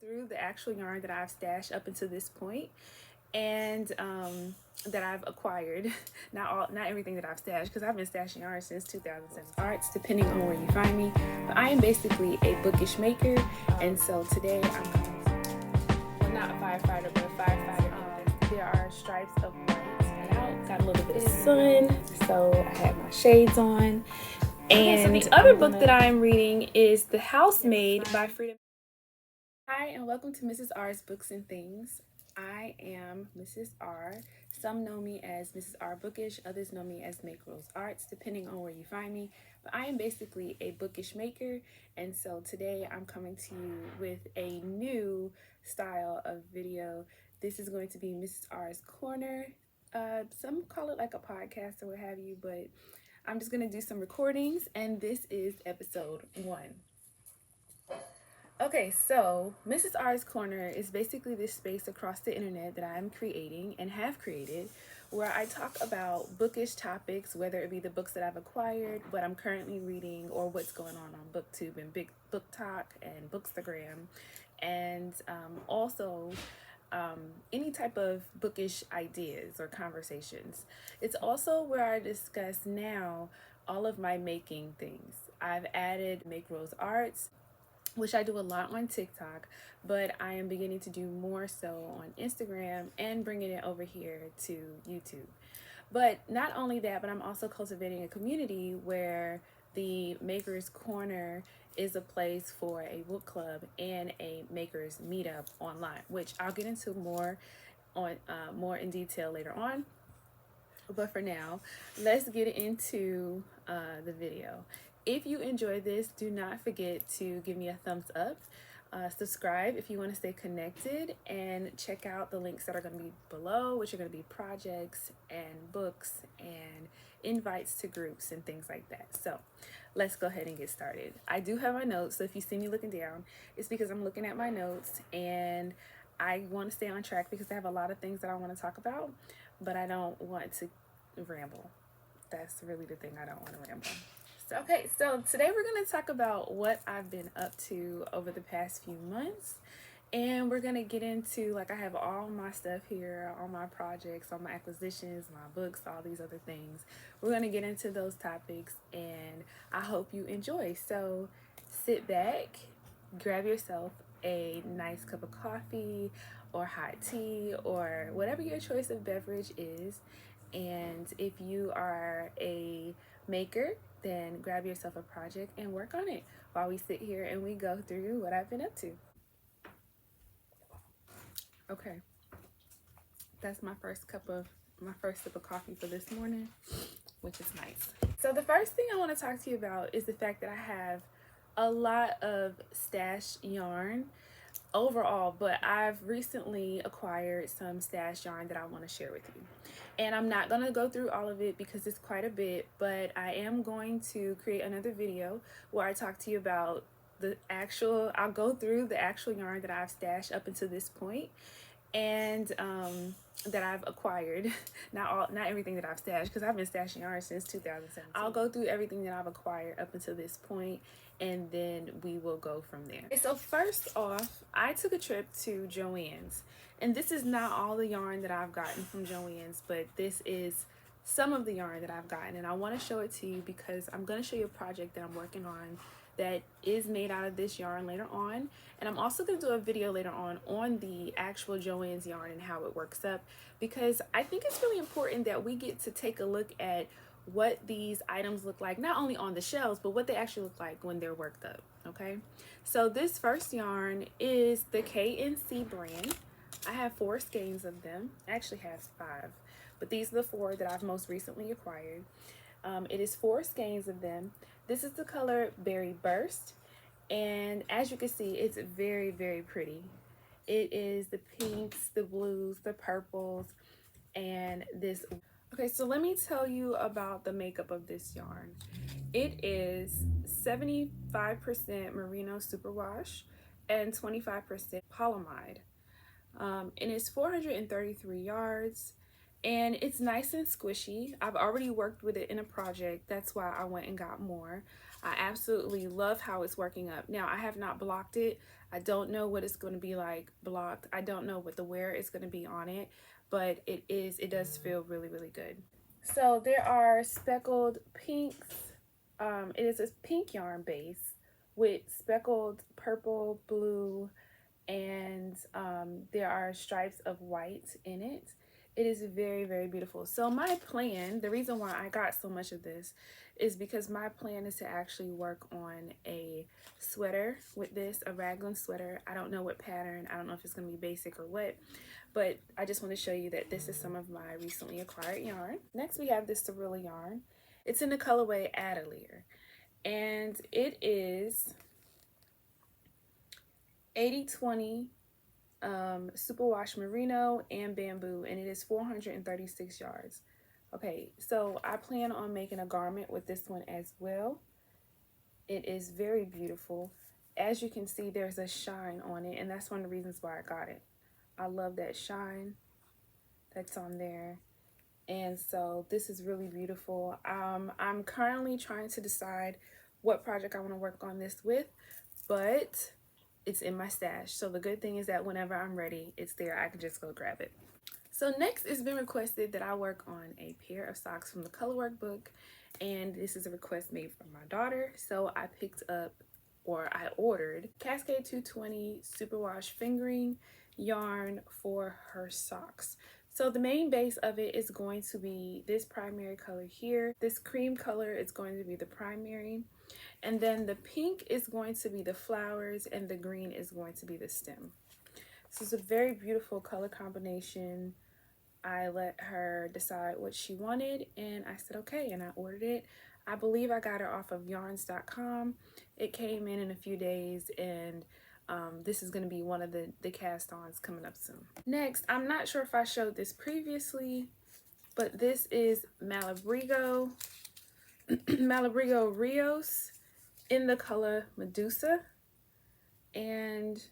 through the actual yarn that I've stashed up until this point, and that I've acquired. Not everything that I've stashed, because I've been stashing yarn since 2007. Arts, depending on where you find me. But I am basically a bookish maker, and so today I'm coming to, well, not a firefighter, but a firefighter. There are stripes of white out. Got a little bit of sun, so I have my shades on. And the other book that I'm reading is The Housemaid by Frida. Hi, and welcome to Mrs. R's Books and Things. I am Mrs. R. Some know me as Mrs. R Bookish, others know me as Make Rose Arts, depending on where you find me. But I am basically a bookish maker, and so today I'm coming to you with a new style of video. This is going to be Mrs. R's Corner. Some call it like a podcast or what have you, but I'm just going to do some recordings, and this is episode 1. Okay, so Mrs. R's Corner is basically this space across the internet that I'm creating and have created, where I talk about bookish topics, whether it be the books that I've acquired, what I'm currently reading, or what's going on BookTube and Big Book Talk and Bookstagram, and also any type of bookish ideas or conversations. It's also where I discuss now all of my making things. I've added Make Rose Arts, which I do a lot on TikTok, but I am beginning to do more so on Instagram and bringing it over here to YouTube. But not only that, but I'm also cultivating a community where the Maker's Corner is a place for a book club and a makers meetup online, which I'll get into more in detail later on. But for now, let's get into the video. If you enjoy this, do not forget to give me a thumbs up. Subscribe if you want to stay connected, and check out the links that are going to be below, which are going to be projects and books and invites to groups and things like that. So let's go ahead and get started. I do have my notes, so if you see me looking down, it's because I'm looking at my notes, and I want to stay on track because I have a lot of things that I want to talk about, but I don't want to ramble. That's really the thing. I don't want to ramble. So today we're going to talk about what I've been up to over the past few months, and we're going to get into, like, I have all my stuff here, all my projects, all my acquisitions, my books, all these other things. We're going to get into those topics, and I hope you enjoy. So sit back, grab yourself a nice cup of coffee or hot tea or whatever your choice of beverage is, and if you are a maker, then grab yourself a project and work on it while we sit here and we go through what I've been up to. Okay, that's my first sip of coffee for this morning, which is nice. So the first thing I want to talk to you about is the fact that I have a lot of stashed yarn overall, but I've recently acquired some stashed yarn that I want to share with you. And I'm not going to go through all of it because it's quite a bit, but I am going to create another video where I talk to you about I'll go through the actual yarn that I've stashed up until this point, and that I've acquired. Not everything that I've stashed, because I've been stashing yarn since 2017. I'll go through everything that I've acquired up until this point, and then we will go from there. Okay, so first off, I took a trip to Joann's, and this is not all the yarn that I've gotten from Joann's, but this is some of the yarn that I've gotten, and I want to show it to you because I'm going to show you a project that I'm working on that is made out of this yarn later on, and I'm also going to do a video later on the actual Joann's yarn and how it works up, because I think it's really important that we get to take a look at what these items look like, not only on the shelves, but what they actually look like when they're worked up. Okay, so this first yarn is the K&C brand. I have 4 skeins of them. I actually have 5, but these are the 4 that I've most recently acquired. It is 4 skeins of them. This is the color Berry Burst, and as you can see, it's very, very pretty. It is the pinks, the blues, the purples, and this. Okay, so let me tell you about the makeup of this yarn. It is 75% merino superwash and 25% polyamide. And it's 433 yards, and it's nice and squishy. I've already worked with it in a project. That's why I went and got more. I absolutely love how it's working up. Now, I have not blocked it. I don't know what it's going to be like blocked. I don't know what the wear is going to be on it, but it does feel really, really good. So there are speckled pinks. It is a pink yarn base with speckled purple, blue, and there are stripes of white in it. It is very, very beautiful. So my plan, the reason why I got so much of this is because my plan is to actually work on a sweater with this, a raglan sweater. I don't know what pattern. I don't know if it's going to be basic or what, but I just want to show you that this is some of my recently acquired yarn. Next, we have this Cirilla yarn. It's in the colorway Adelier, and it is 80/20 superwash merino and bamboo, and it is 436 yards. Okay, so I plan on making a garment with this one as well. It is very beautiful. As you can see, there's a shine on it, and that's one of the reasons why I got it. I love that shine that's on there. And so this is really beautiful. I'm currently trying to decide what project I want to work on this with, but it's in my stash. So the good thing is that whenever I'm ready, it's there. I can just go grab it. So next, it's been requested that I work on a pair of socks from the Colorwork book, and this is a request made from my daughter. So I picked up, or I ordered, Cascade 220 Superwash fingering yarn for her socks. So the main base of it is going to be this primary color here. This cream color is going to be the primary. And then the pink is going to be the flowers and the green is going to be the stem. So it's a very beautiful color combination. I let her decide what she wanted and I said okay, and I ordered it. I believe I got it off of yarns.com. It came in a few days, and this is going to be one of the cast-ons coming up soon. Next, I'm not sure if I showed this previously, but this is Malabrigo Malabrigo Rios in the color Medusa, and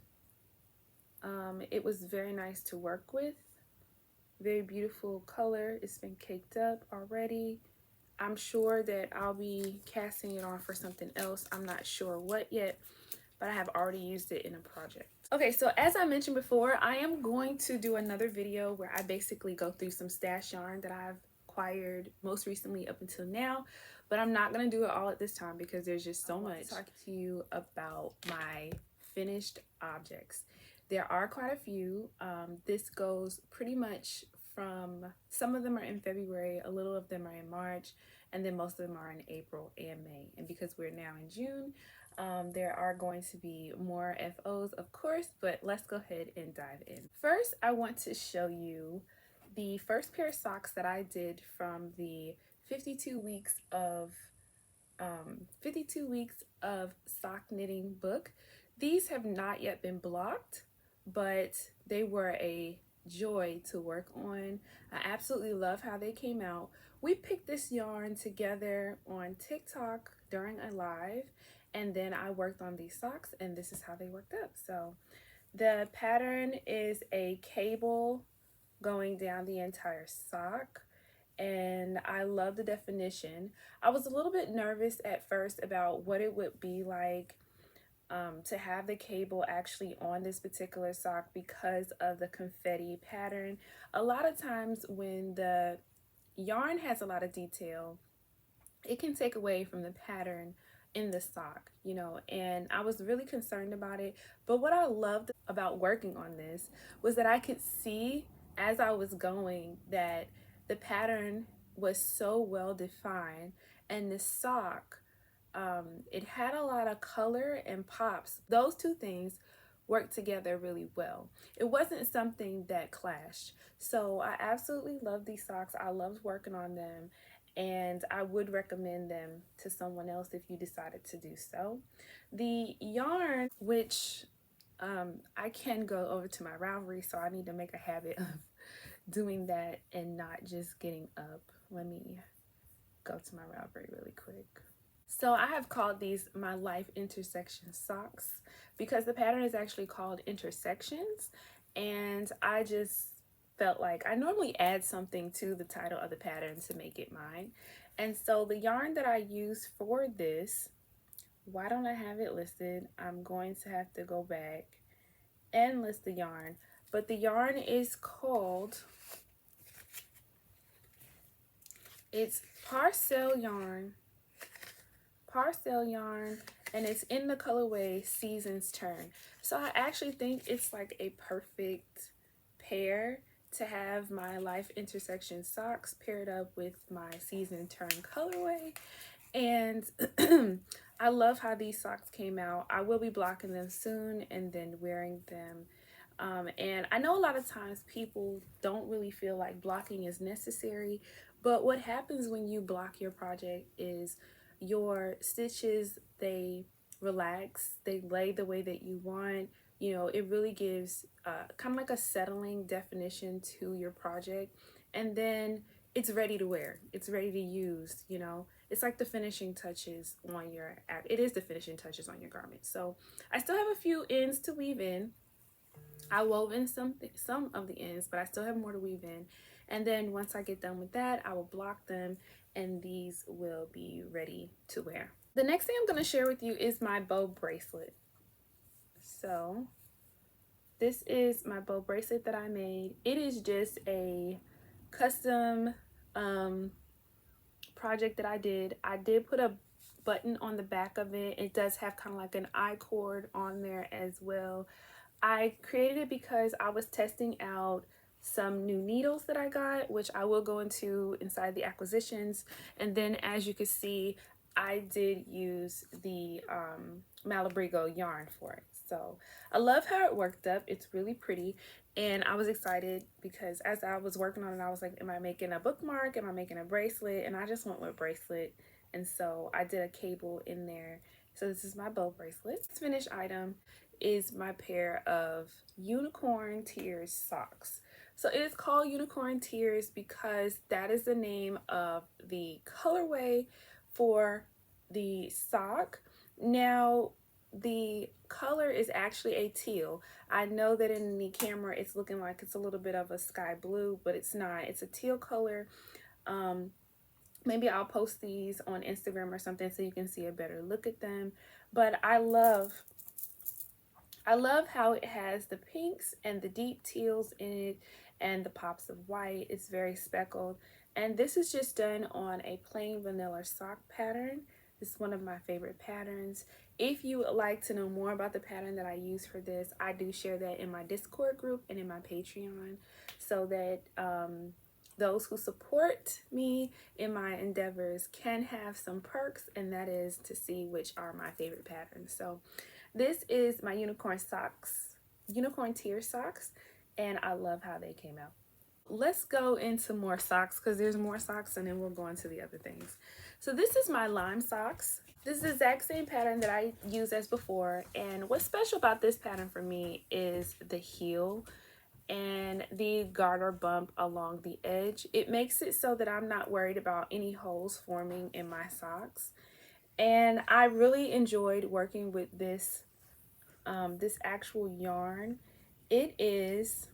it was very nice to work with. Very beautiful color. It's been caked up already. I'm sure that I'll be casting it on for something else. I'm not sure what yet, but I have already used it in a project. Okay, so as I mentioned before, I am going to do another video where I basically go through some stash yarn that I've acquired most recently up until now, but I'm not going to do it all at this time because there's just so much. Talk to you about my finished objects. There are quite a few. This goes pretty much from, some of them are in February, a little of them are in March, and then most of them are in April and May. And because we're now in June, there are going to be more FOs, of course, but let's go ahead and dive in. First, I want to show you the first pair of socks that I did from the 52 weeks of 52 weeks of sock knitting book. These have not yet been blocked, but they were a joy to work on. I absolutely love how they came out. We picked this yarn together on TikTok during a live, and then I worked on these socks, and this is how they worked up. So the pattern is a cable going down the entire sock, and I love the definition. I was a little bit nervous at first about what it would be like to have the cable actually on this particular sock because of the confetti pattern. A lot of times when the yarn has a lot of detail, it can take away from the pattern in the sock, you know, and I was really concerned about it. But what I loved about working on this was that I could see as I was going that the pattern was so well defined, and the sock, it had a lot of color and pops. Those two things worked together really well. It wasn't something that clashed. So I absolutely love these socks. I loved working on them, and I would recommend them to someone else if you decided to do so. The yarn, which I can go over to my Ravelry, so I need to make a habit of doing that and not just getting up. Let me go to my Ravelry really quick. So I have called these my life intersection socks because the pattern is actually called Intersections, and I just felt like I normally add something to the title of the pattern to make it mine. And so the yarn that I use for this Why don't I have it listed? I'm going to have to go back and list the yarn. But the yarn is called, it's Parcel yarn, and it's in the colorway Season's Turn. So I actually think it's like a perfect pair to have my Life Intersection socks paired up with my Season Turn colorway. And I love how these socks came out. I will be blocking them soon and then wearing them. And I know a lot of times people don't really feel like blocking is necessary, but what happens when you block your project is your stitches, they relax, they lay the way that you want. You know, it really gives kind of like a settling definition to your project. And then it's ready to wear, it's ready to use, you know. It's like the finishing touches on your, it is the finishing touches on your garment. So I still have a few ends to weave in. I wove in some of the ends, but I still have more to weave in. And then once I get done with that, I will block them and these will be ready to wear. The next thing I'm going to share with you is my bow bracelet. So this is my bow bracelet that I made. It is just a custom project that I did. I did put a button on the back of it. It does have kind of like an I cord on there as well. I created it because I was testing out some new needles that I got, which I will go into inside the acquisitions. And then as you can see, I did use the Malabrigo yarn for it. So I love how it worked up. It's really pretty. And I was excited because as I was working on it, I was like, am I making a bookmark? Am I making a bracelet? And I just went with bracelet. And so I did a cable in there. So this is my bow bracelet. This finished item is my pair of Unicorn Tears socks. So it is called Unicorn Tears because that is the name of the colorway for the sock. Now, the color is actually a teal. I know that in the camera it's looking like it's a little bit of a sky blue, but it's not. It's a teal color. Maybe I'll post these on Instagram or something so you can see a better look at them. But I love how it has the pinks and the deep teals in it and the pops of white. It's very speckled. And this is just done on a plain vanilla sock pattern. This is one of my favorite patterns. If you would like to know more about the pattern that I use for this, I do share that in my Discord group and in my Patreon so that those who support me in my endeavors can have some perks, and that is to see which are my favorite patterns. So this is my unicorn tear socks, and I love how they came out. Let's go into more socks because there's more socks and then we'll go into the other things. So this is my lime socks. This is the exact same pattern that I used as before, and what's special about this pattern for me is the heel and the garter bump along the edge. It makes it so that I'm not worried about any holes forming in my socks. And I really enjoyed working with this this actual yarn. It is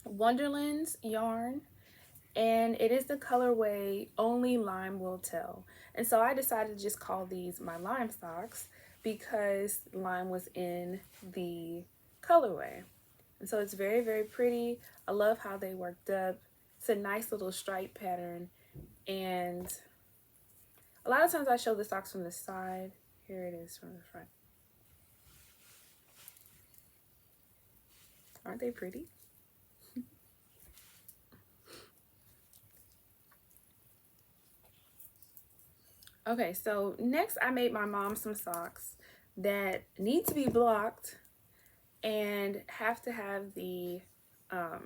Wonderland's yarn, and it is the colorway Only Lime Will Tell. And so I decided to just call these my lime socks because lime was in the colorway. And so it's very, very pretty. I love how they worked up. It's a nice little stripe pattern. And a lot of times I show the socks from the side. Here it is from the front. Aren't they pretty? Okay, so next I made my mom some socks that need to be blocked and have to have the, I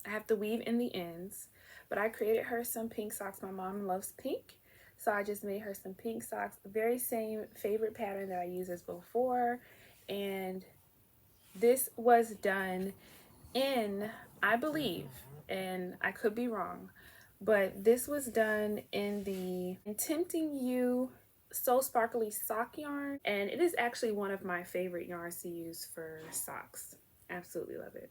have to weave in the ends, but I created her some pink socks. My mom loves pink, so I just made her some pink socks. Very same favorite pattern that I used as before, and this was done in, I believe, and I could be wrong, but this was done in the Tempting You So Sparkly sock yarn, and it is actually one of my favorite yarns to use for socks. Absolutely love it.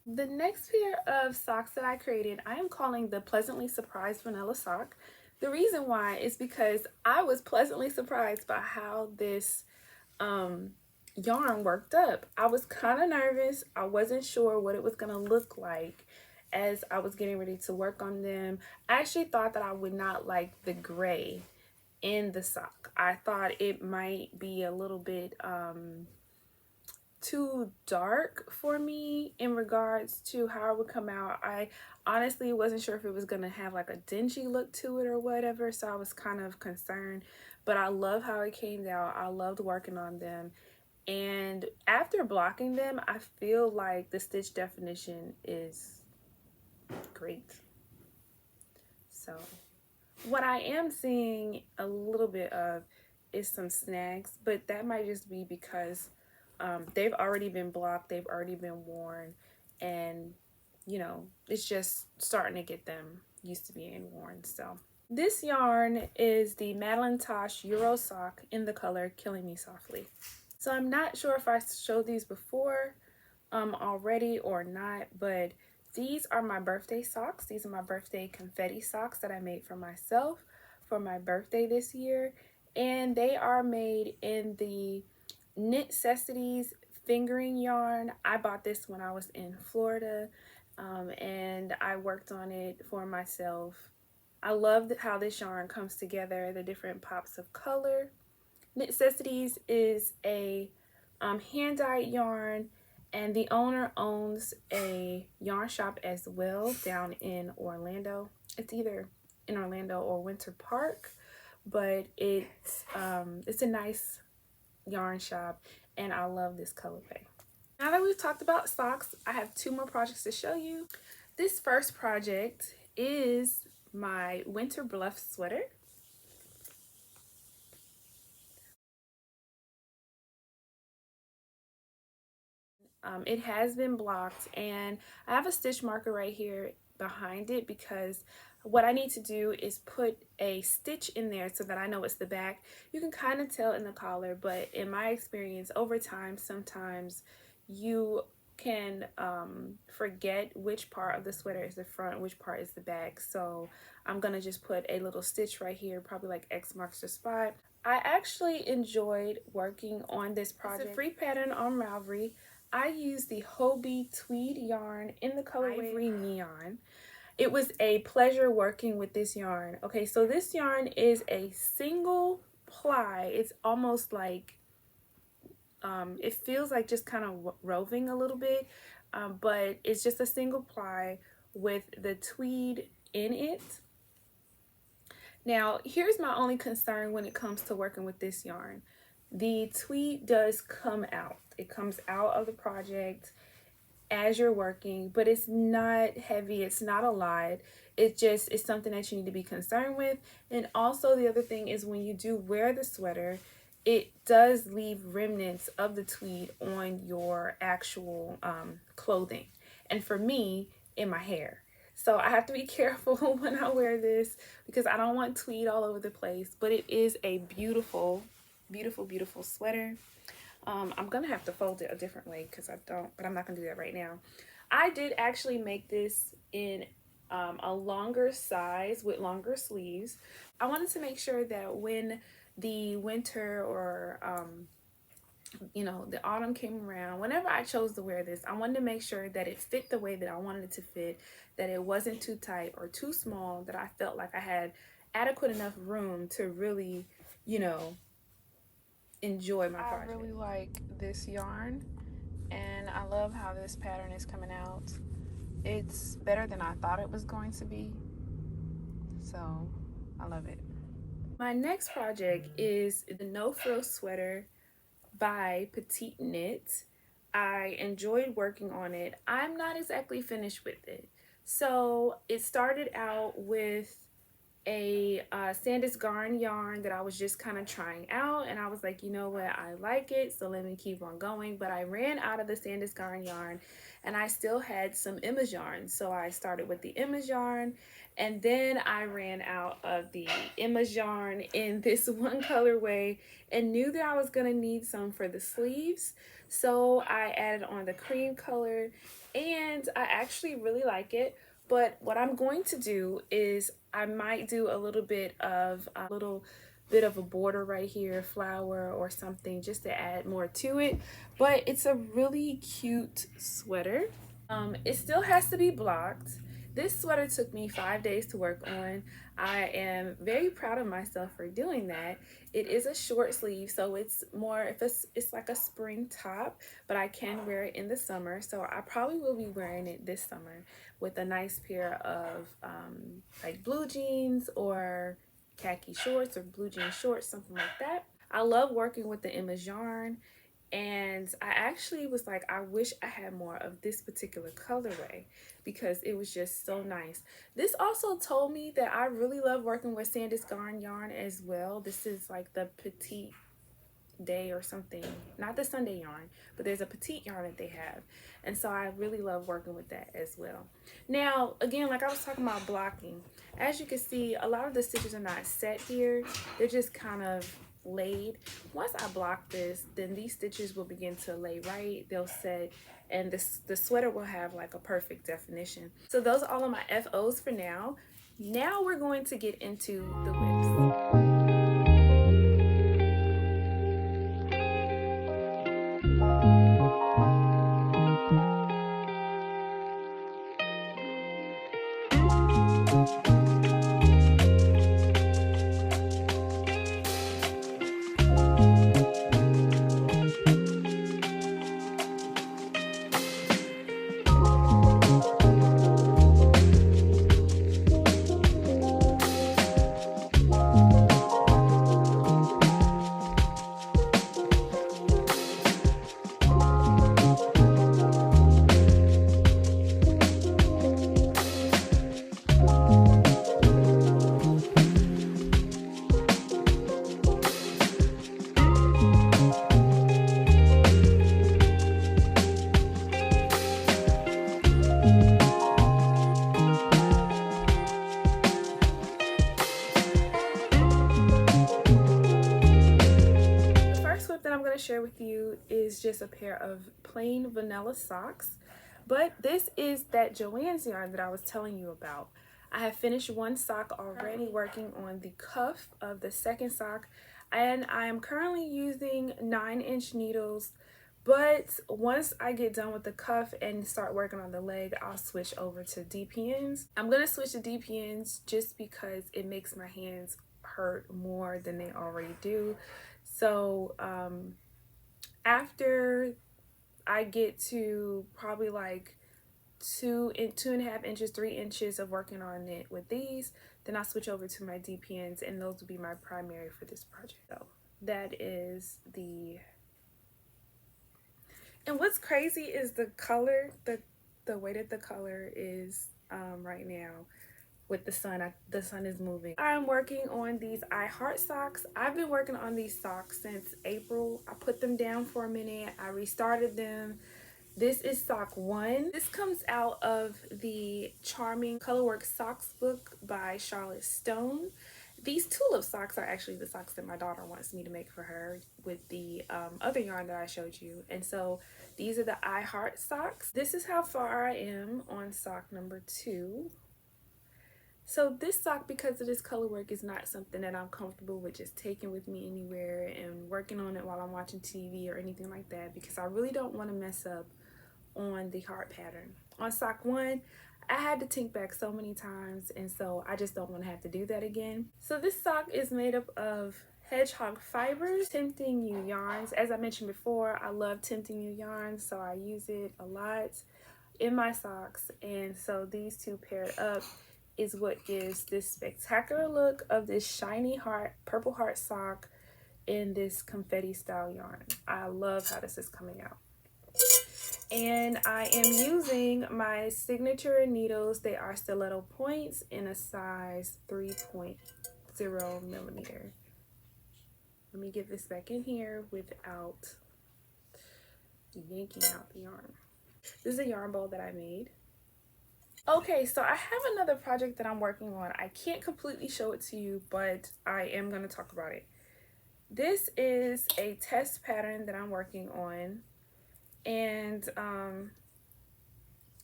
The next pair of socks that I created, I am calling the Pleasantly Surprised Vanilla Sock The reason why is because I was pleasantly surprised by how this um, yarn worked up. I was kind of nervous. I wasn't sure what it was going to look like as I was getting ready to work on them. I actually thought that I would not like the gray in the sock. I thought it might be a little bit too dark for me in regards to how it would come out. I honestly wasn't sure if it was going to have like a dingy look to it or whatever, so I was kind of concerned, but I love how it came out. I loved working on them, and after blocking them, I feel like the stitch definition is great. So what I am seeing a little bit of is some snags, but that might just be because they've already been blocked, they've already been worn, and you know, it's just starting to get them used to being worn. So this yarn is the Madeline Tosh Euro Sock in the color Killing Me Softly. So I'm not sure if I showed these before already or not, but these are my birthday socks. These are my birthday confetti socks that I made for myself for my birthday this year, and they are made in the Knitcessities fingering yarn. I bought this when I was in Florida, and I worked on it for myself. I love how this yarn comes together, the different pops of color. Knitcessities is a hand-dyed yarn, and the owner owns a yarn shop as well down in Orlando. It's either in Orlando or Winter Park, but it's a nice yarn shop, and I love this colorway. Now that we've talked about socks, I have two more projects to show you. This first project is my Winter Bluff sweater. It has been blocked, and I have a stitch marker right here behind it because what I need to do is put a stitch in there so that I know it's the back. You can kind of tell in the collar, but in my experience over time, sometimes you can forget which part of the sweater is the front, which part is the back. So I'm gonna just put a little stitch right here, probably like X marks the spot. I actually enjoyed working on this project. It's a free pattern on Ravelry. I used the Hobie tweed yarn in the color Ivory Neon. It was a pleasure working with this yarn. Okay, so this yarn is a single ply. It's almost like, it feels like just kind of roving a little bit, but it's just a single ply with the tweed in it. Now, here's my only concern when it comes to working with this yarn. The tweed does come out. It comes out of the project as you're working, but it's not heavy. It's not a lot. It just is something that you need to be concerned with. And also the other thing is when you do wear the sweater, it does leave remnants of the tweed on your actual clothing. And for me, in my hair. So I have to be careful when I wear this because I don't want tweed all over the place, but it is a beautiful, beautiful, beautiful sweater. I'm gonna have to fold it a different way because I don't, but I'm not gonna do that right now. I did actually make this in a longer size with longer sleeves. I wanted to make sure that when the winter or you know, the autumn came around, whenever I chose to wear this, I wanted to make sure that it fit the way that I wanted it to fit, that it wasn't too tight or too small, that I felt like I had adequate enough room to really, you know, enjoy my project. I really like this yarn, and I love how this pattern is coming out. It's better than I thought it was going to be, so I love it. My next project is the No Frill Sweater by Petite Knit. I enjoyed working on it. I'm not exactly finished with it. So it started out with a Sandus Garn yarn that I was just kind of trying out, and I was like, you know what, I like it, so let me keep on going. But I ran out of the Sandus Garn yarn, and I still had some Emma's yarn, so I started with the Emma's yarn, and then I ran out of the Emma's yarn in this one colorway and knew that I was gonna need some for the sleeves, so I added on the cream color, and I actually really like it. But what I'm going to do is I might do a little bit of a border right here, flower or something, just to add more to it. But it's a really cute sweater. It still has to be blocked. This sweater took me 5 days to work on. I am very proud of myself for doing that. It is a short sleeve, so it's more, if it's like a spring top, but I can wear it in the summer. So I probably will be wearing it this summer with a nice pair of like blue jeans or khaki shorts or blue jean shorts, something like that. I love working with the Emma's yarn, and I actually was like, I wish I had more of this particular colorway because it was just so nice. This also told me that I really love working with Sandus Garn yarn as well. This is like the Petite Day or something, not the Sunday yarn, but there's a petite yarn that they have, and so I really love working with that as well. Now again, like I was talking about blocking, as you can see, a lot of the stitches are not set here, they're just kind of laid. Once I block this, then these stitches will begin to lay right, they'll set, and the sweater will have like a perfect definition. So those are all of my FOs for now. Now we're going to get into the whips. That I'm going to share with you is just a pair of plain vanilla socks, but this is that Joann's yarn that I was telling you about. I have finished one sock already, working on the cuff of the second sock, and I am currently using 9-inch needles, but once I get done with the cuff and start working on the leg, I'll switch over to DPNs. I'm going to switch to DPNs just because it makes my hands hurt more than they already do. So after I get to probably like 2.5 inches, 3 inches of working on it with these, then I'll switch over to my DPNs, and those will be my primary for this project. So that is and what's crazy is the color, the way that the color is right now. With the sun, the sun is moving. I'm working on these I Heart socks. I've been working on these socks since April. I put them down for a minute. I restarted them. This is sock 1. This comes out of the Charming Colorwork Socks book by Charlotte Stone. These tulip socks are actually the socks that my daughter wants me to make for her with the other yarn that I showed you. And so these are the I Heart socks. This is how far I am on sock number 2. So this sock, because of this color work, is not something that I'm comfortable with just taking with me anywhere and working on it while I'm watching TV or anything like that, because I really don't want to mess up on the heart pattern. On sock 1, I had to tink back so many times, and so I just don't want to have to do that again. So this sock is made up of hedgehog fibers, Tempting You yarns. As I mentioned before, I love Tempting You yarns, so I use it a lot in my socks, and so these two paired up is what gives this spectacular look of this shiny heart, purple heart sock in this confetti style yarn. I love how this is coming out. And I am using my signature needles. They are stiletto points in a size 3.0 millimeter. Let me get this back in here without yanking out the yarn. This is a yarn bowl that I made. Okay, so I have another project that I'm working on. I can't completely show it to you, but I am going to talk about it. This is a test pattern that I'm working on, and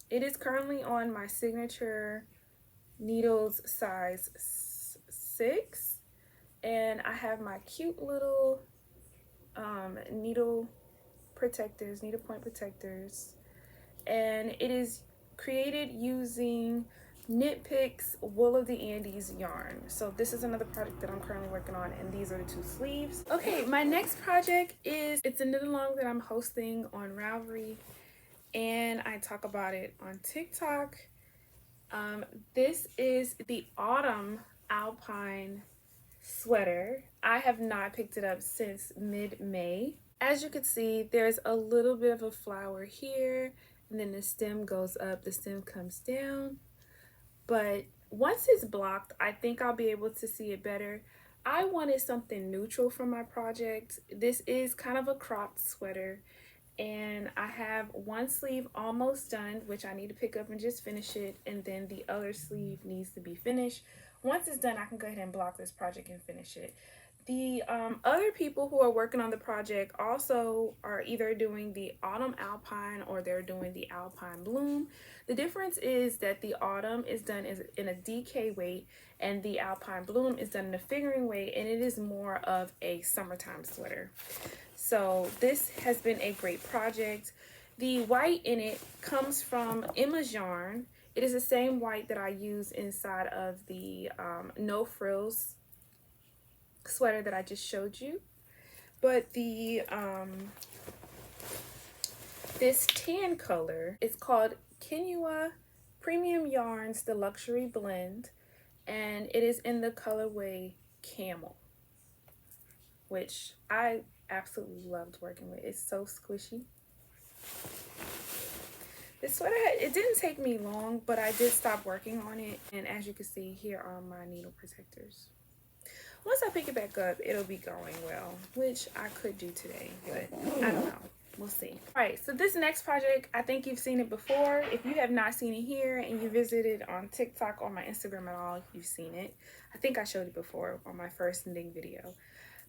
It is currently on my signature needles size 6, and I have my cute little needle protectors, needle point protectors, and it is created using Knit Picks Wool of the Andes yarn. So this is another project that I'm currently working on, and these are the 2 sleeves. Okay, my next project is, it's a knit along that I'm hosting on Ravelry, and I talk about it on TikTok. This is the autumn alpine sweater. I have not picked it up since mid-May. As you can see, there's a little bit of a flower here, and then the stem goes up, the stem comes down. But once it's blocked, I think I'll be able to see it better. I wanted something neutral for my project. This is kind of a cropped sweater, and I have one sleeve almost done, which I need to pick up and just finish it, and then the other sleeve needs to be finished. Once it's done, I can go ahead and block this project and finish it. The other people who are working on the project also are either doing the autumn alpine or they're doing the alpine bloom. The difference is that the autumn is done in a DK weight, and the alpine bloom is done in a figuring weight, and it is more of a summertime sweater. So this has been a great project. The white in it comes from Emma's yarn. It is the same white that I use inside of the no frills sweater that I just showed you. But the this tan color is called Kinua Premium Yarns, the Luxury Blend, and it is in the colorway Camel, which I absolutely loved working with. It's so squishy. This sweater, it didn't take me long, but I did stop working on it, and as you can see, here are my needle protectors. Once I pick it back up, it'll be going well, which I could do today, but I don't know. We'll see. All right, so this next project, I think you've seen it before. If you have not seen it here and you visited on TikTok or my Instagram at all, you've seen it. I think I showed it before on my first knitting video.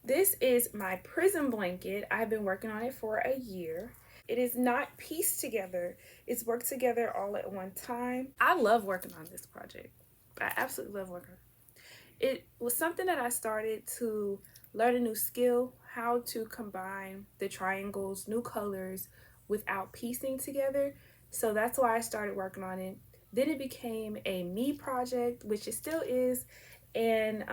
This is my prison blanket. I've been working on it for a year. It is not pieced together. It's worked together all at one time. I love working on this project. I absolutely love working on it. It was something that I started to learn a new skill, how to combine the triangles, new colors, without piecing together. So that's why I started working on it. Then it became a me project, which it still is. And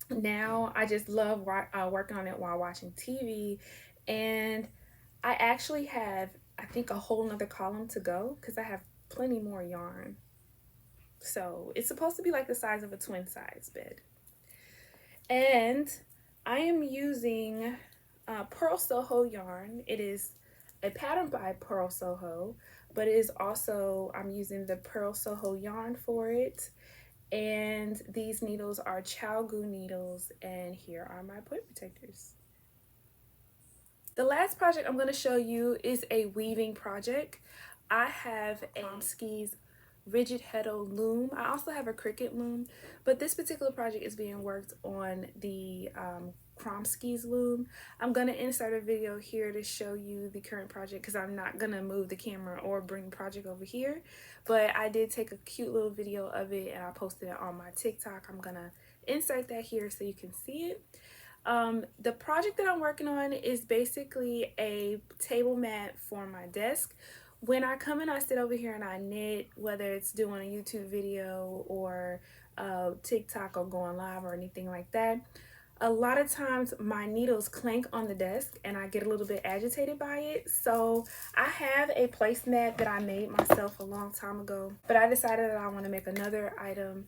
now I just love working on it while watching TV. And I actually have, I think, a whole nother column to go because I have plenty more yarn. So it's supposed to be like the size of a twin size bed. And I am using Pearl Soho yarn. It is a pattern by Pearl Soho, but it is also, I'm using the Pearl Soho yarn for it. And these needles are Chalgu needles, and here are my point protectors. The last project I'm going to show you is a weaving project. I have a Kromsky's Rigid Heddle loom. I also have a Cricut loom, but this particular project is being worked on the Kromsky's loom. I'm going to insert a video here to show you the current project because I'm not going to move the camera or bring the project over here, but I did take a cute little video of it and I posted it on my TikTok. I'm going to insert that here so you can see it. The project that I'm working on is basically a table mat for my desk. When I come and I sit over here and I knit, whether it's doing a YouTube video or TikTok or going live or anything like that, a lot of times my needles clank on the desk and I get a little bit agitated by it. So I have a placemat that I made myself a long time ago, but I decided that I want to make another item.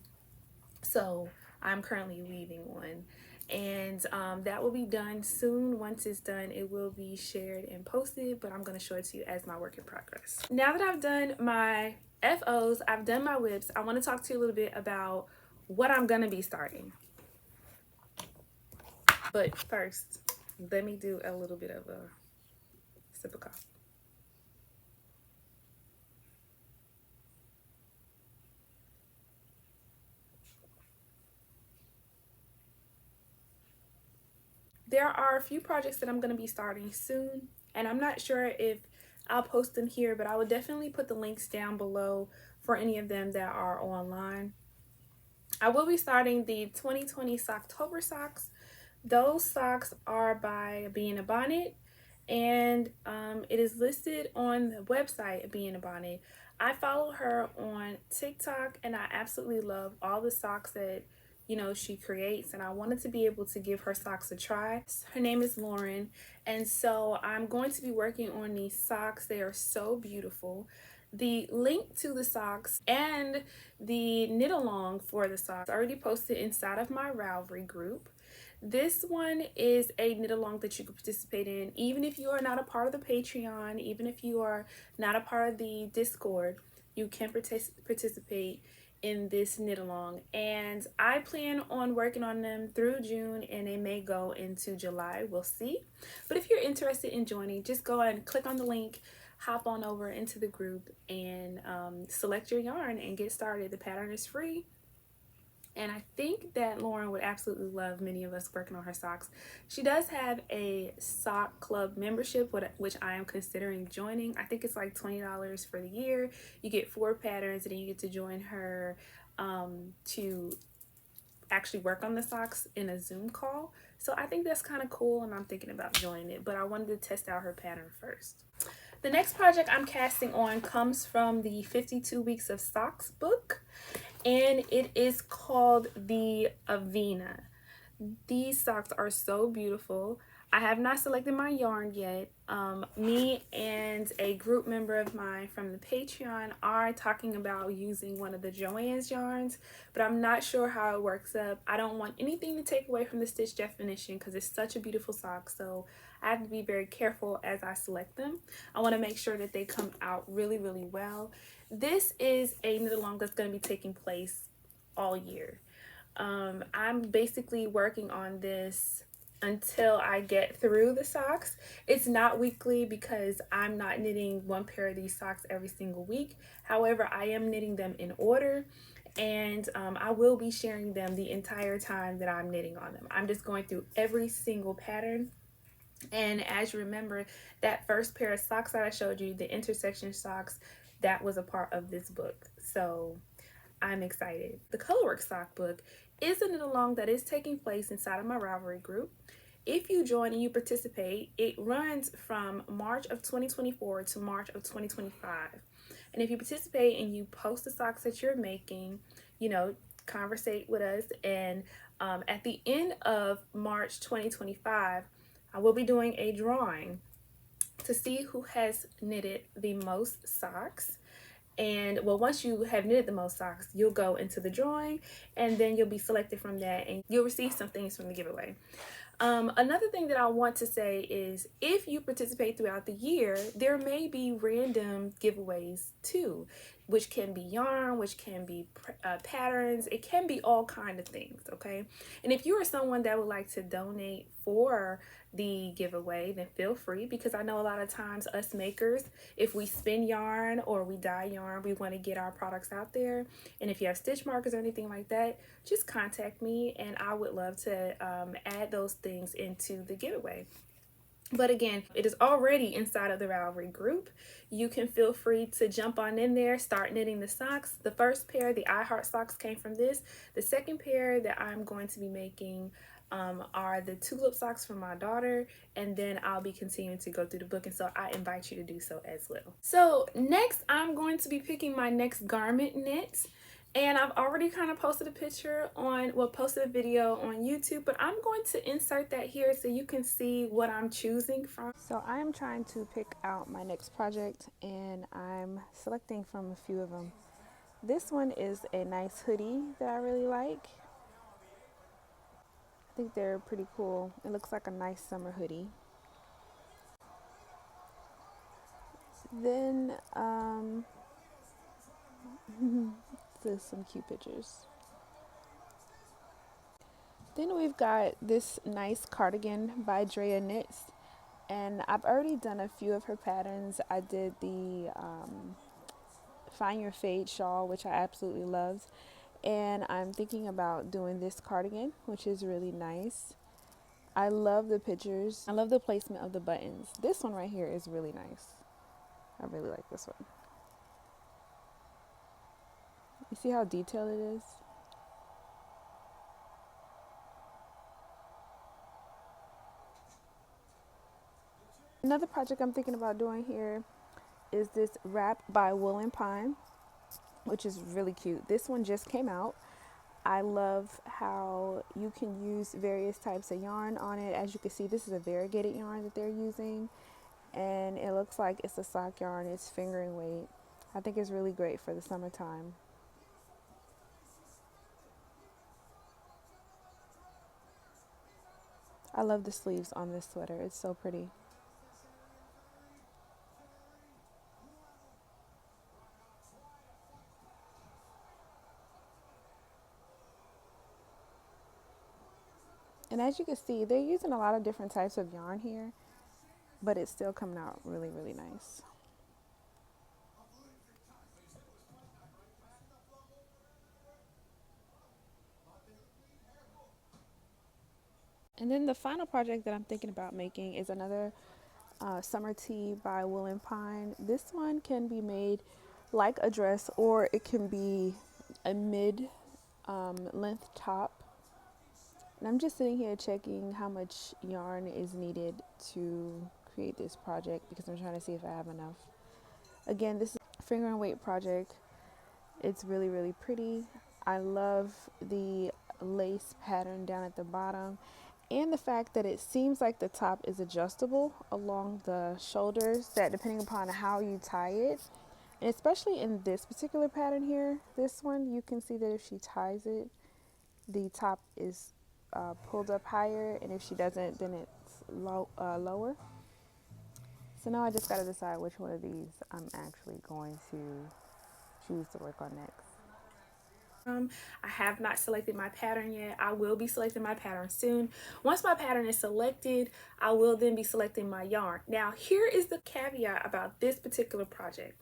So I'm currently weaving one. And that will be done soon. Once it's done, it will be shared and posted, but I'm going to show it to you as my work in progress. Now that I've done my FOs, I've done my whips, I want to talk to you a little bit about what I'm going to be starting. But first, let me do a little bit of a sip of coffee. There are a few projects that I'm going to be starting soon, and I'm not sure if I'll post them here, but I will definitely put the links down below for any of them that are online. I will be starting the 2020 Socktober socks. Those socks are by Being a Bonnet, and it is listed on the website Being a Bonnet. I follow her on TikTok, and I absolutely love all the socks that she creates, and I wanted to be able to give her socks a try. Her name is Lauren, and so I'm going to be working on these socks. They are so beautiful. The link to the socks and the knit along for the socks already posted inside of my Ravelry group. This one is a knit along that you can participate in even if you are not a part of the Patreon, even if you are not a part of the Discord. You can participate in this knit along, and I plan on working on them through June, and they may go into July. We'll see. But if you're interested in joining, just go ahead and click on the link, hop on over into the group, and select your yarn and get started. The pattern is free. And I think that Lauren would absolutely love many of us working on her socks. She does have a sock club membership, which I am considering joining. I think it's like $20 for the year. You get 4 patterns, and then you get to join her to actually work on the socks in a Zoom call. So I think that's kind of cool, and I'm thinking about joining it. But I wanted to test out her pattern first. The next project I'm casting on comes from the 52 Weeks of Socks book, and it is called the Avena. These socks are so beautiful. I have not selected my yarn yet. Me and a group member of mine from the Patreon are talking about using one of the Joann's yarns, but I'm not sure how it works up. I don't want anything to take away from the stitch definition because it's such a beautiful sock, so I have to be very careful as I select them. I want to make sure that they come out really, really well. This is a knit along that's going to be taking place all year. I'm basically working on this until I get through the socks. It's not weekly because I'm not knitting one pair of these socks every single week. However, I am knitting them in order, and I will be sharing them the entire time that I'm knitting on them. I'm just going through every single pattern. And as you remember, that first pair of socks that I showed you, the intersection socks, that was a part of this book. So I'm excited. The Colorwork sock book is a knit along that is taking place inside of my Ravelry group. If you join and you participate, it runs from March of 2024 to March of 2025. And if you participate and you post the socks that you're making, conversate with us. And at the end of March 2025, I will be doing a drawing to see who has knitted the most socks. And well, once you have knitted the most socks, you'll go into the drawing, and then you'll be selected from that, and you'll receive some things from the giveaway. Another thing that I want to say is if you participate throughout the year, there may be random giveaways too, which can be yarn, which can be patterns. It can be all kind of things, okay? And if you are someone that would like to donate for the giveaway, then feel free, because I know a lot of times us makers, if we spin yarn or we dye yarn, we want to get our products out there. And if you have stitch markers or anything like that, just contact me and I would love to add those things into the giveaway. But again, it is already inside of the Ravelry group. You can feel free to jump on in there, start knitting the socks. The first pair, the I Heart socks, came from this. The second pair that I'm going to be making are the tulip socks from my daughter, and then I'll be continuing to go through the book, and so I invite you to do so as well. So next, I'm going to be picking my next garment knit. And I've already kind of posted a picture posted a video on YouTube, but I'm going to insert that here so you can see what I'm choosing from. So I am trying to pick out my next project, and I'm selecting from a few of them. This one is a nice hoodie that I really like. I think they're pretty cool. It looks like a nice summer hoodie. Then, there's some cute pictures. Then we've got this nice cardigan by Drea Knits, and I've already done a few of her patterns. I did the Find Your Fade shawl, which I absolutely loved, and I'm thinking about doing this cardigan, which is really nice. I love the pictures. I love the placement of the buttons. This one right here is really nice. I really like this one. You see how detailed it is? Another project I'm thinking about doing here is this wrap by Wool and Pine, which is really cute. This one just came out. I love how you can use various types of yarn on it. As you can see, this is a variegated yarn that they're using, and it looks like it's a sock yarn. It's fingering weight. I think it's really great for the summertime. I love the sleeves on this sweater. It's so pretty. And as you can see, they're using a lot of different types of yarn here, but it's still coming out really, really nice. And then the final project that I'm thinking about making is another summer tee by Wool and Pine. This one can be made like a dress, or it can be a mid length top. And I'm just sitting here checking how much yarn is needed to create this project because I'm trying to see if I have enough. Again, this is a finger and weight project. It's really, really pretty. I love the lace pattern down at the bottom and the fact that it seems like the top is adjustable along the shoulders, that depending upon how you tie it, and especially in this particular pattern here, this one, you can see that if she ties it, the top is pulled up higher, and if she doesn't, then it's lower. So now I just got to decide which one of these I'm actually going to choose to work on next. I have not selected my pattern yet. I will be selecting my pattern soon. Once my pattern is selected, I will then be selecting my yarn. Now, here is the caveat about this particular project.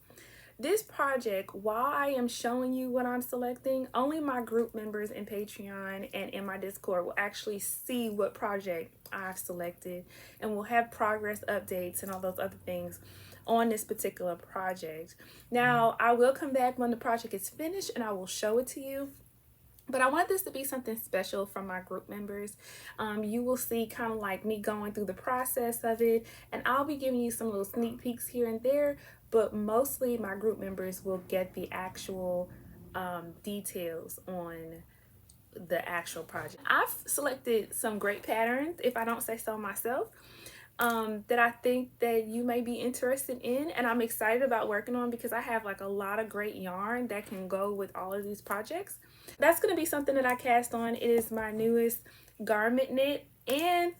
This project, while I am showing you what I'm selecting, only my group members in Patreon and in my Discord will actually see what project I've selected, and will have progress updates and all those other things on this particular project. Now, I will come back when the project is finished and I will show it to you. But I want this to be something special from my group members. You will see kind of like me going through the process of it, and I'll be giving you some little sneak peeks here and there, but mostly my group members will get the actual details on the actual project. I've selected some great patterns, if I don't say so myself, that I think that you may be interested in, and I'm excited about working on because I have like a lot of great yarn that can go with all of these projects. That's going to be something that I cast on. It is my newest garment knit, and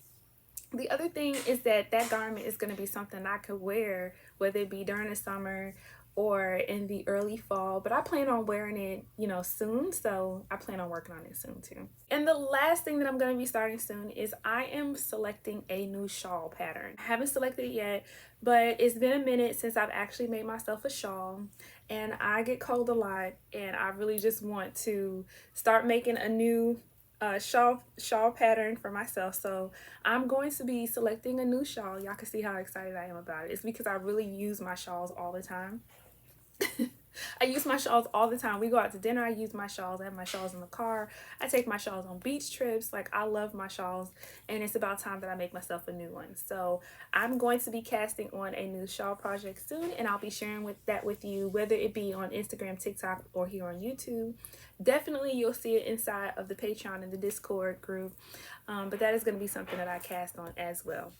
the other thing is that that garment is going to be something I could wear, whether it be during the summer or in the early fall, but I plan on wearing it, soon, so I plan on working on it soon too. And the last thing that I'm going to be starting soon is I am selecting a new shawl pattern. I haven't selected it yet, but it's been a minute since I've actually made myself a shawl, and I get cold a lot, and I really just want to start making a new shawl pattern for myself. So I'm going to be selecting a new shawl. Y'all can see how excited I am about it. It's because I really use my shawls all the time. I use my shawls all the time. We go out to dinner, I use my shawls. I have my shawls in the car. I take my shawls on beach trips. Like, I love my shawls, and it's about time that I make myself a new one. So I'm going to be casting on a new shawl project soon, and I'll be sharing that with you, whether it be on Instagram, TikTok, or here on YouTube. Definitely you'll see it inside of the Patreon and the Discord group, but that is going to be something that I cast on as well.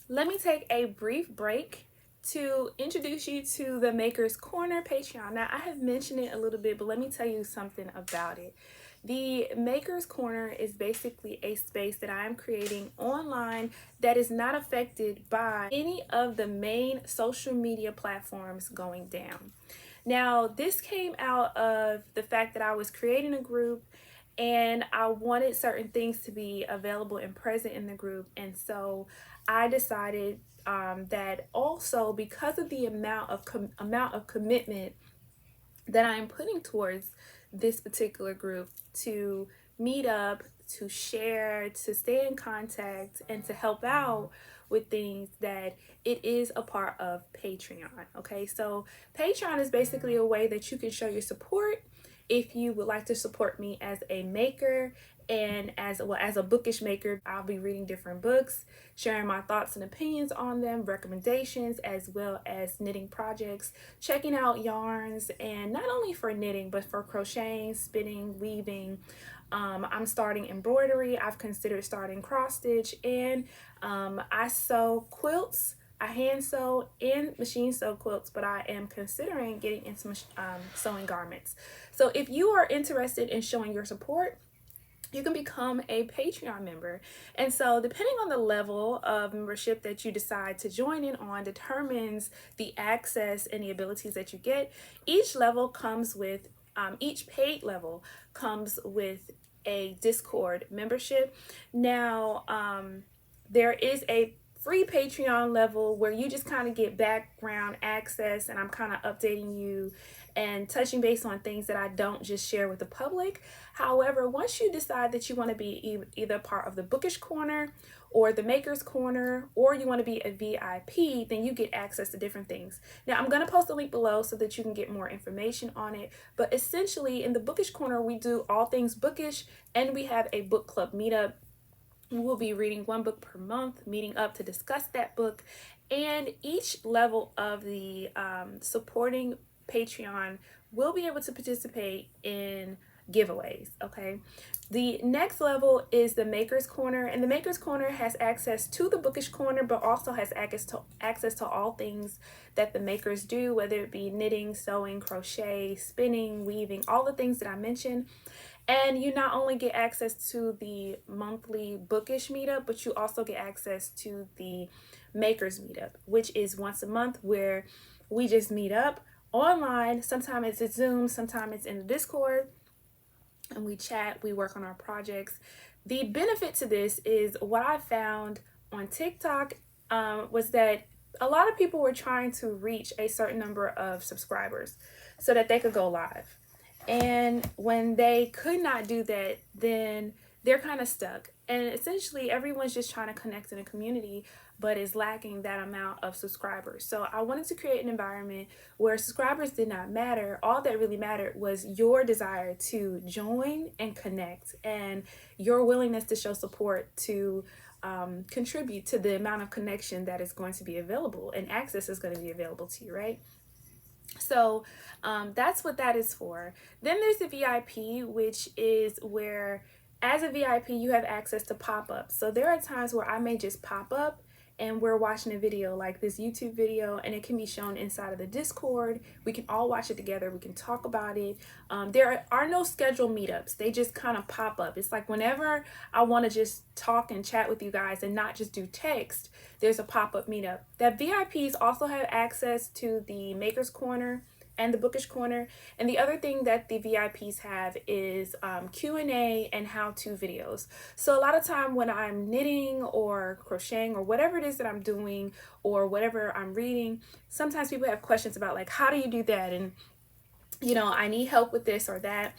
Let me take a brief break to introduce you to the Maker's Corner Patreon. Now, I have mentioned it a little bit, but let me tell you something about it. The Maker's Corner is basically a space that I am creating online that is not affected by any of the main social media platforms going down. Now, this came out of the fact that I was creating a group and I wanted certain things to be available and present in the group, and so I decided that also, because of the amount of commitment that I'm putting towards this particular group, to meet up to share, to stay in contact, and to help out with things, that it is a part of Patreon. Okay, so Patreon is basically a way that you can show your support if you would like to support me as a maker, and as well as a bookish maker. I'll be reading different books, sharing my thoughts and opinions on them, recommendations, as well as knitting projects, checking out yarns, and not only for knitting but for crocheting, spinning, weaving. I'm starting embroidery. I've considered starting cross stitch, and I sew quilts. I hand sew and machine sew quilts, but I am considering getting into sewing garments. So if you are interested in showing your support, you can become a Patreon member. And so depending on the level of membership that you decide to join in on determines the access and the abilities that you get. Each level comes with, each paid level comes with a Discord membership. Now, there is a free Patreon level where you just kind of get background access, and I'm kind of updating you and touching base on things that I don't just share with the public. However, once you decide that you want to be either part of the Bookish Corner or the Maker's Corner, or you want to be a VIP, then you get access to different things. Now, I'm going to post a link below so that you can get more information on it. But essentially, in the Bookish Corner, we do all things bookish, and we have a book club meetup. We will be reading one book per month, meeting up to discuss that book, and each level of the supporting Patreon will be able to participate in giveaways. Okay, the next level is the Maker's Corner, and the Maker's Corner has access to the Bookish Corner, but also has access to all things that the makers do, whether it be knitting, sewing, crochet, spinning, weaving, all the things that I mentioned. And you not only get access to the monthly Bookish meetup, but you also get access to the Makers meetup, which is once a month, where we just meet up online. Sometimes it's a Zoom, sometimes it's in the Discord, and we chat, we work on our projects. The benefit to this is what I found on TikTok was that a lot of people were trying to reach a certain number of subscribers so that they could go live. And when they could not do that, then they're kind of stuck. And essentially, everyone's just trying to connect in a community, but is lacking that amount of subscribers. So I wanted to create an environment where subscribers did not matter. All that really mattered was your desire to join and connect, and your willingness to show support to contribute to the amount of connection that is going to be available, and access is going to be available to you, right? So that's what that is for. Then there's the VIP, which is where, as a VIP, you have access to pop-ups. So there are times where I may just pop up and we're watching a video like this YouTube video, and it can be shown inside of the Discord. We can all watch it together. We can talk about it. There are no scheduled meetups. They just kind of pop up. It's like whenever I want to just talk and chat with you guys and not just do text, there's a pop-up meetup. That VIPs also have access to the Maker's Corner and the Bookish Corner. And the other thing that the VIPs have is Q&A and how-to videos. So a lot of time when I'm knitting or crocheting or whatever it is that I'm doing or whatever I'm reading, sometimes people have questions about like, how do you do that? And you know, I need help with this or that.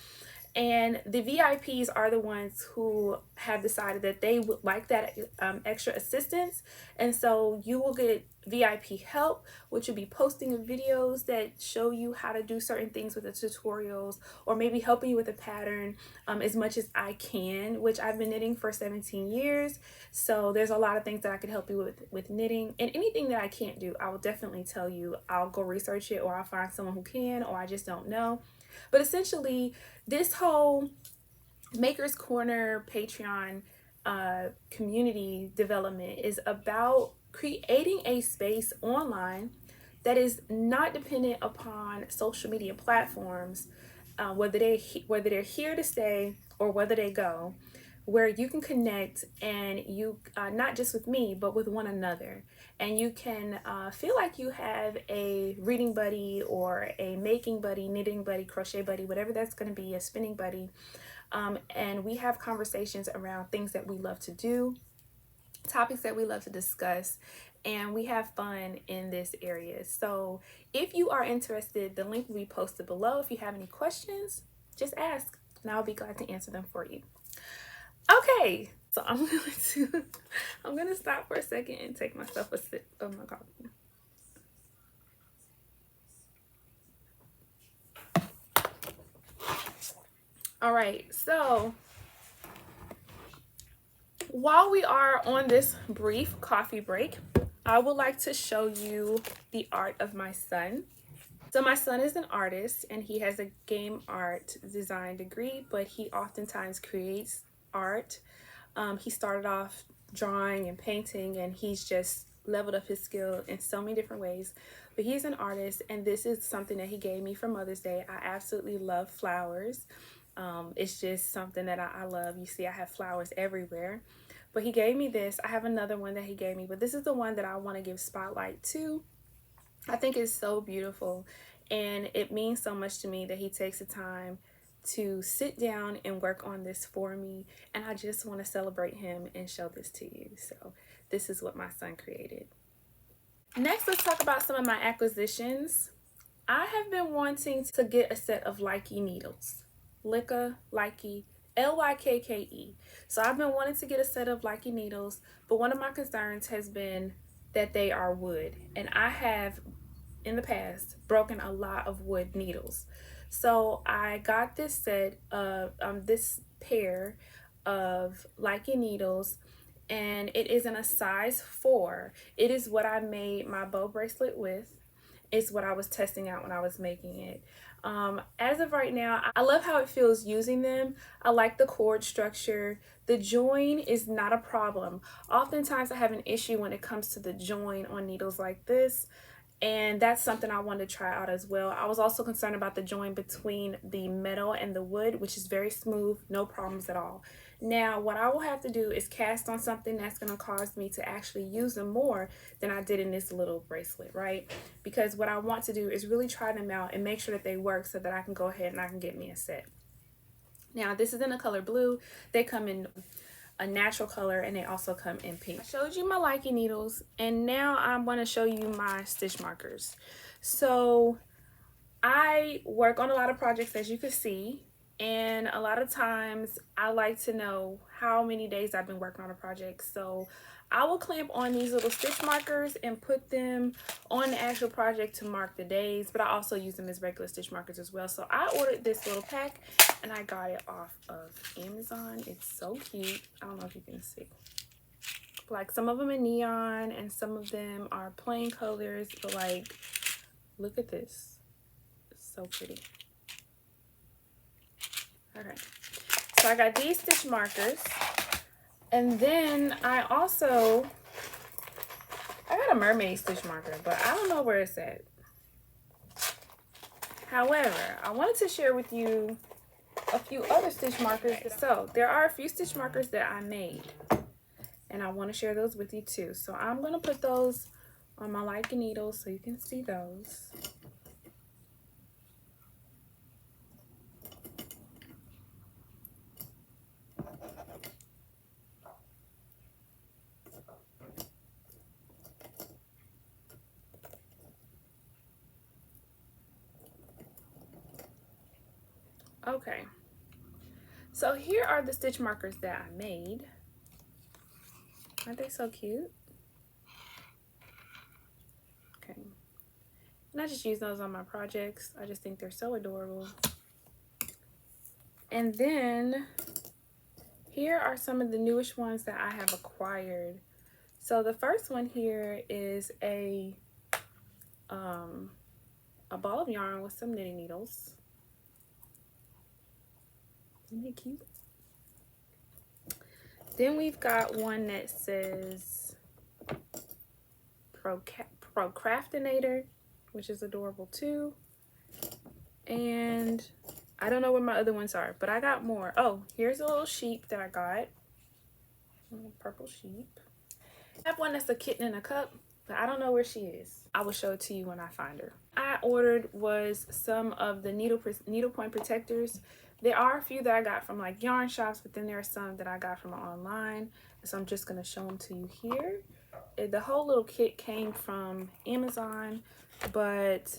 And the VIPs are the ones who have decided that they would like that extra assistance. And so you will get VIP help, which will be posting of videos that show you how to do certain things with the tutorials, or maybe helping you with a pattern as much as I can, which I've been knitting for 17 years. So there's a lot of things that I could help you with knitting, and anything that I can't do, I will definitely tell you. I'll go research it, or I'll find someone who can, or I just don't know. But essentially, this whole Maker's Corner Patreon community development is about creating a space online that is not dependent upon social media platforms, whether they're here to stay or whether they go, where you can connect, and you not just with me but with one another, and you can feel like you have a reading buddy or a making buddy, knitting buddy, crochet buddy, whatever that's going to be, a spinning buddy, and we have conversations around things that we love to do, topics that we love to discuss, and we have fun in this area. So if you are interested, the link will be posted below. If you have any questions, just ask and I'll be glad to answer them for you. Okay, so I'm gonna stop for a second and take myself a sip of my coffee. All right, so while we are on this brief coffee break, I would like to show you the art of my son. So my son is an artist and he has a game art design degree, but he oftentimes creates art. He started off drawing and painting, and he's just leveled up his skill in so many different ways. But he's an artist, and this is something that he gave me for Mother's Day. I absolutely love flowers. It's just something that I love. You see, I have flowers everywhere. But he gave me this. I have another one that he gave me, but this is the one that I want to give spotlight to. I think it's so beautiful, and it means so much to me that he takes the time to sit down and work on this for me, and I just want to celebrate him and show this to you. So this is what my son created. Next, let's talk about some of my acquisitions. I have been wanting to get a set of Likey needles. Likey, Lykke. So I've been wanting to get a set of Likey needles, but one of my concerns has been that they are wood, and I have in the past broken a lot of wood needles. So I got this set of this pair of Likey needles, and it is in a size 4. It is what I made my bow bracelet with. It's what I was testing out when I was making it. As of right now, I love how it feels using them. I like the cord structure. The join is not a problem. Oftentimes I have an issue when it comes to the join on needles like this, and that's something I wanted to try out as well. I was also concerned about the join between the metal and the wood, which is very smooth, no problems at all. Now, what I will have to do is cast on something that's going to cause me to actually use them more than I did in this little bracelet, right? Because what I want to do is really try them out and make sure that they work so that I can go ahead and I can get me a set. Now, this is in the color blue. They come in a natural color, and they also come in pink. I showed you my Likey needles, and now I'm going to show you my stitch markers. So I work on a lot of projects, as you can see, and a lot of times I like to know how many days I've been working on a project. So I will clamp on these little stitch markers and put them on the actual project to mark the days, but I also use them as regular stitch markers as well. So I ordered this little pack, and I got it off of Amazon. It's so cute. I don't know if you can see. Like, some of them are neon and some of them are plain colors, but like, look at this. It's so pretty. Okay, so I got these stitch markers, and then I got a mermaid stitch marker, but I don't know where it's at. However, I wanted to share with you a few other stitch markers. So there are a few stitch markers that I made, and I want to share those with you too. So I'm going to put those on my Likey needles so you can see those. Okay, so here are the stitch markers that I made. Aren't they so cute? Okay, and I just use those on my projects. I just think they're so adorable. And then here are some of the newest ones that I have acquired. So the first one here is a ball of yarn with some knitting needles. Isn't it cute? Then we've got one that says Procrastinator, which is adorable too. And I don't know where my other ones are, but I got more. Oh, here's a little sheep that I got. A little purple sheep. I have one that's a kitten in a cup, but I don't know where she is. I will show it to you when I find her. I ordered was some of the needlepoint protectors. There are a few that I got from like yarn shops, but then there are some that I got from online. So I'm just going to show them to you here. The whole little kit came from Amazon, but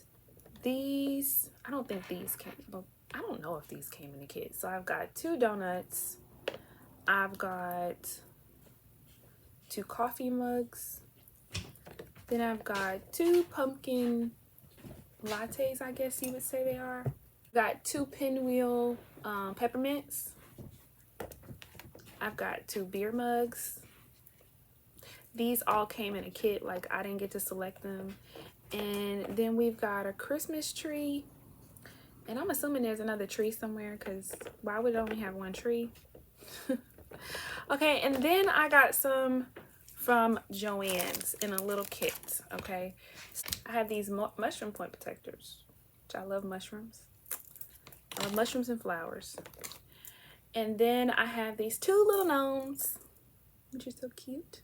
these, I don't think these came, but I don't know if these came in the kit. So I've got 2 donuts, I've got 2 coffee mugs. Then I've got 2 pumpkin lattes, I guess you would say they are. Got 2 pinwheel peppermints. I've got 2 beer mugs. These all came in a kit, like I didn't get to select them. And then we've got a Christmas tree. And I'm assuming there's another tree somewhere, because why would it only have 1 tree? Okay, and then I got some from Joann's in a little kit, okay? I have these mushroom point protectors, which I love mushrooms. I love mushrooms and flowers. And then I have these 2 little gnomes, which are so cute.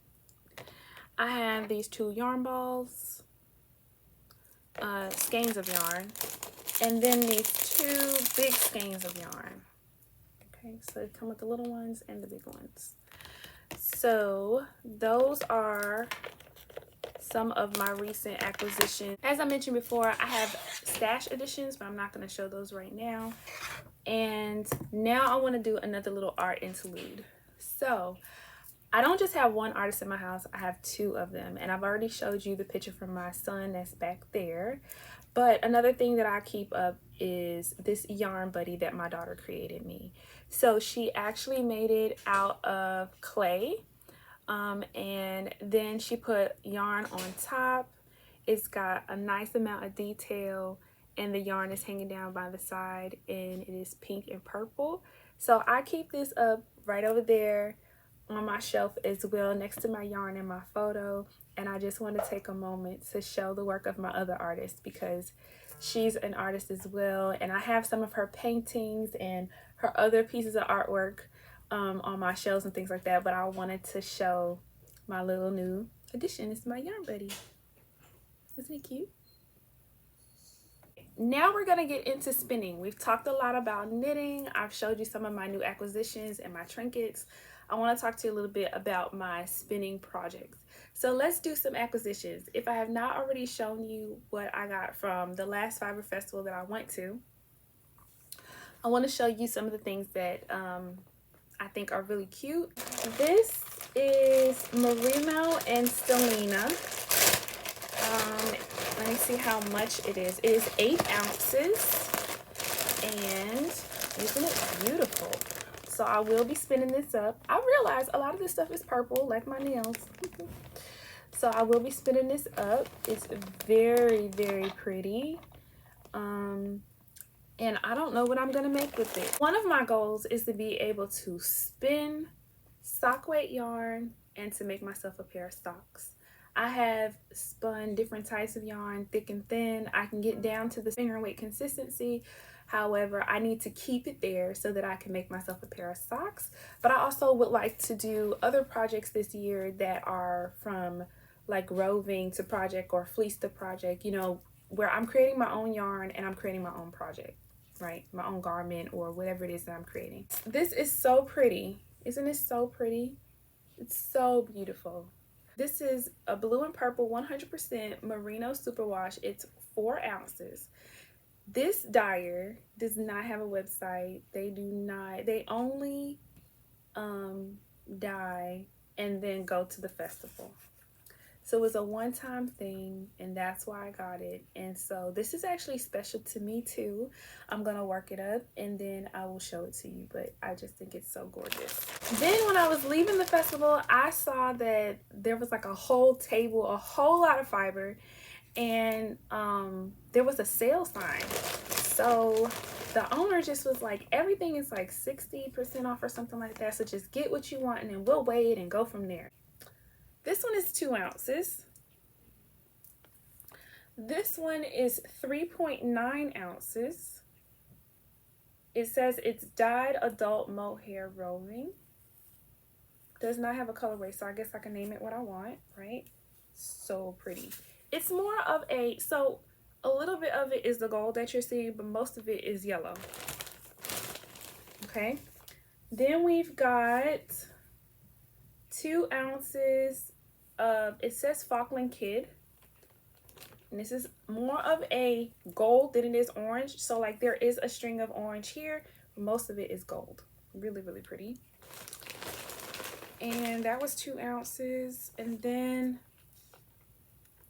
I have these 2 yarn balls, skeins of yarn, and then these 2 big skeins of yarn. Okay, so they come with the little ones and the big ones. So those are some of my recent acquisitions. As I mentioned before, I have stash editions, but I'm not going to show those right now. And now I want to do another little art interlude. So I don't just have 1 artist in my house, I have 2 of them. And I've already showed you the picture from my son that's back there. But another thing that I keep up is this yarn buddy that my daughter created me. So she actually made it out of clay. And then she put yarn on top. It's got a nice amount of detail, and the yarn is hanging down by the side, and it is pink and purple. So I keep this up right over there on my shelf as well, next to my yarn and my photo. And I just want to take a moment to show the work of my other artist, because she's an artist as well, and I have some of her paintings and her other pieces of artwork on my shelves and things like that. But I wanted to show my little new addition. It's my yarn buddy. Isn't it cute? Now we're gonna get into spinning. We've talked a lot about knitting. I've showed you some of my new acquisitions and my trinkets. I want to talk to you a little bit about my spinning projects. So let's do some acquisitions. If I have not already shown you what I got from the last Fiber Festival that I went to, I want to show you some of the things that I think are really cute. This is Marino and Stelina. Let me see how much it is. It is 8 ounces, and isn't it beautiful? So I will be spinning this up. I realize a lot of this stuff is purple, like my nails. So I will be spinning this up. It's very, very pretty. And I don't know what I'm gonna make with it. One of my goals is to be able to spin sock weight yarn and to make myself a pair of socks. I have spun different types of yarn, thick and thin. I can get down to the finger weight consistency. However, I need to keep it there so that I can make myself a pair of socks. But I also would like to do other projects this year that are from like roving to project or fleece to project, you know, where I'm creating my own yarn and I'm creating my own project, right? My own garment or whatever it is that I'm creating. This is so pretty. Isn't it so pretty? It's so beautiful. This is a blue and purple 100% merino superwash. It's 4 ounces. This dyer does not have a website. They only dye and then go to the festival. So it was a one-time thing, and that's why I got it. And so this is actually special to me too. I'm gonna work it up and then I will show it to you, but I just think it's so gorgeous. Then when I was leaving the festival, I saw that there was like a whole table, a whole lot of fiber, and there was a sale sign. So the owner just was like, everything is like 60% off or something like that. So just get what you want and then we'll weigh it and go from there. This one is 2 ounces. This one is 3.9 ounces. It says it's dyed adult mohair roving. Does not have a colorway, so I guess I can name it what I want, right? So pretty. It's more of a, so a little bit of it is the gold that you're seeing, but most of it is yellow. Okay. Then we've got 2 ounces of, it says Falkland Kid. And this is more of a gold than it is orange. So like there is a string of orange here, but most of it is gold. Really, really pretty. And that was 2 ounces. And then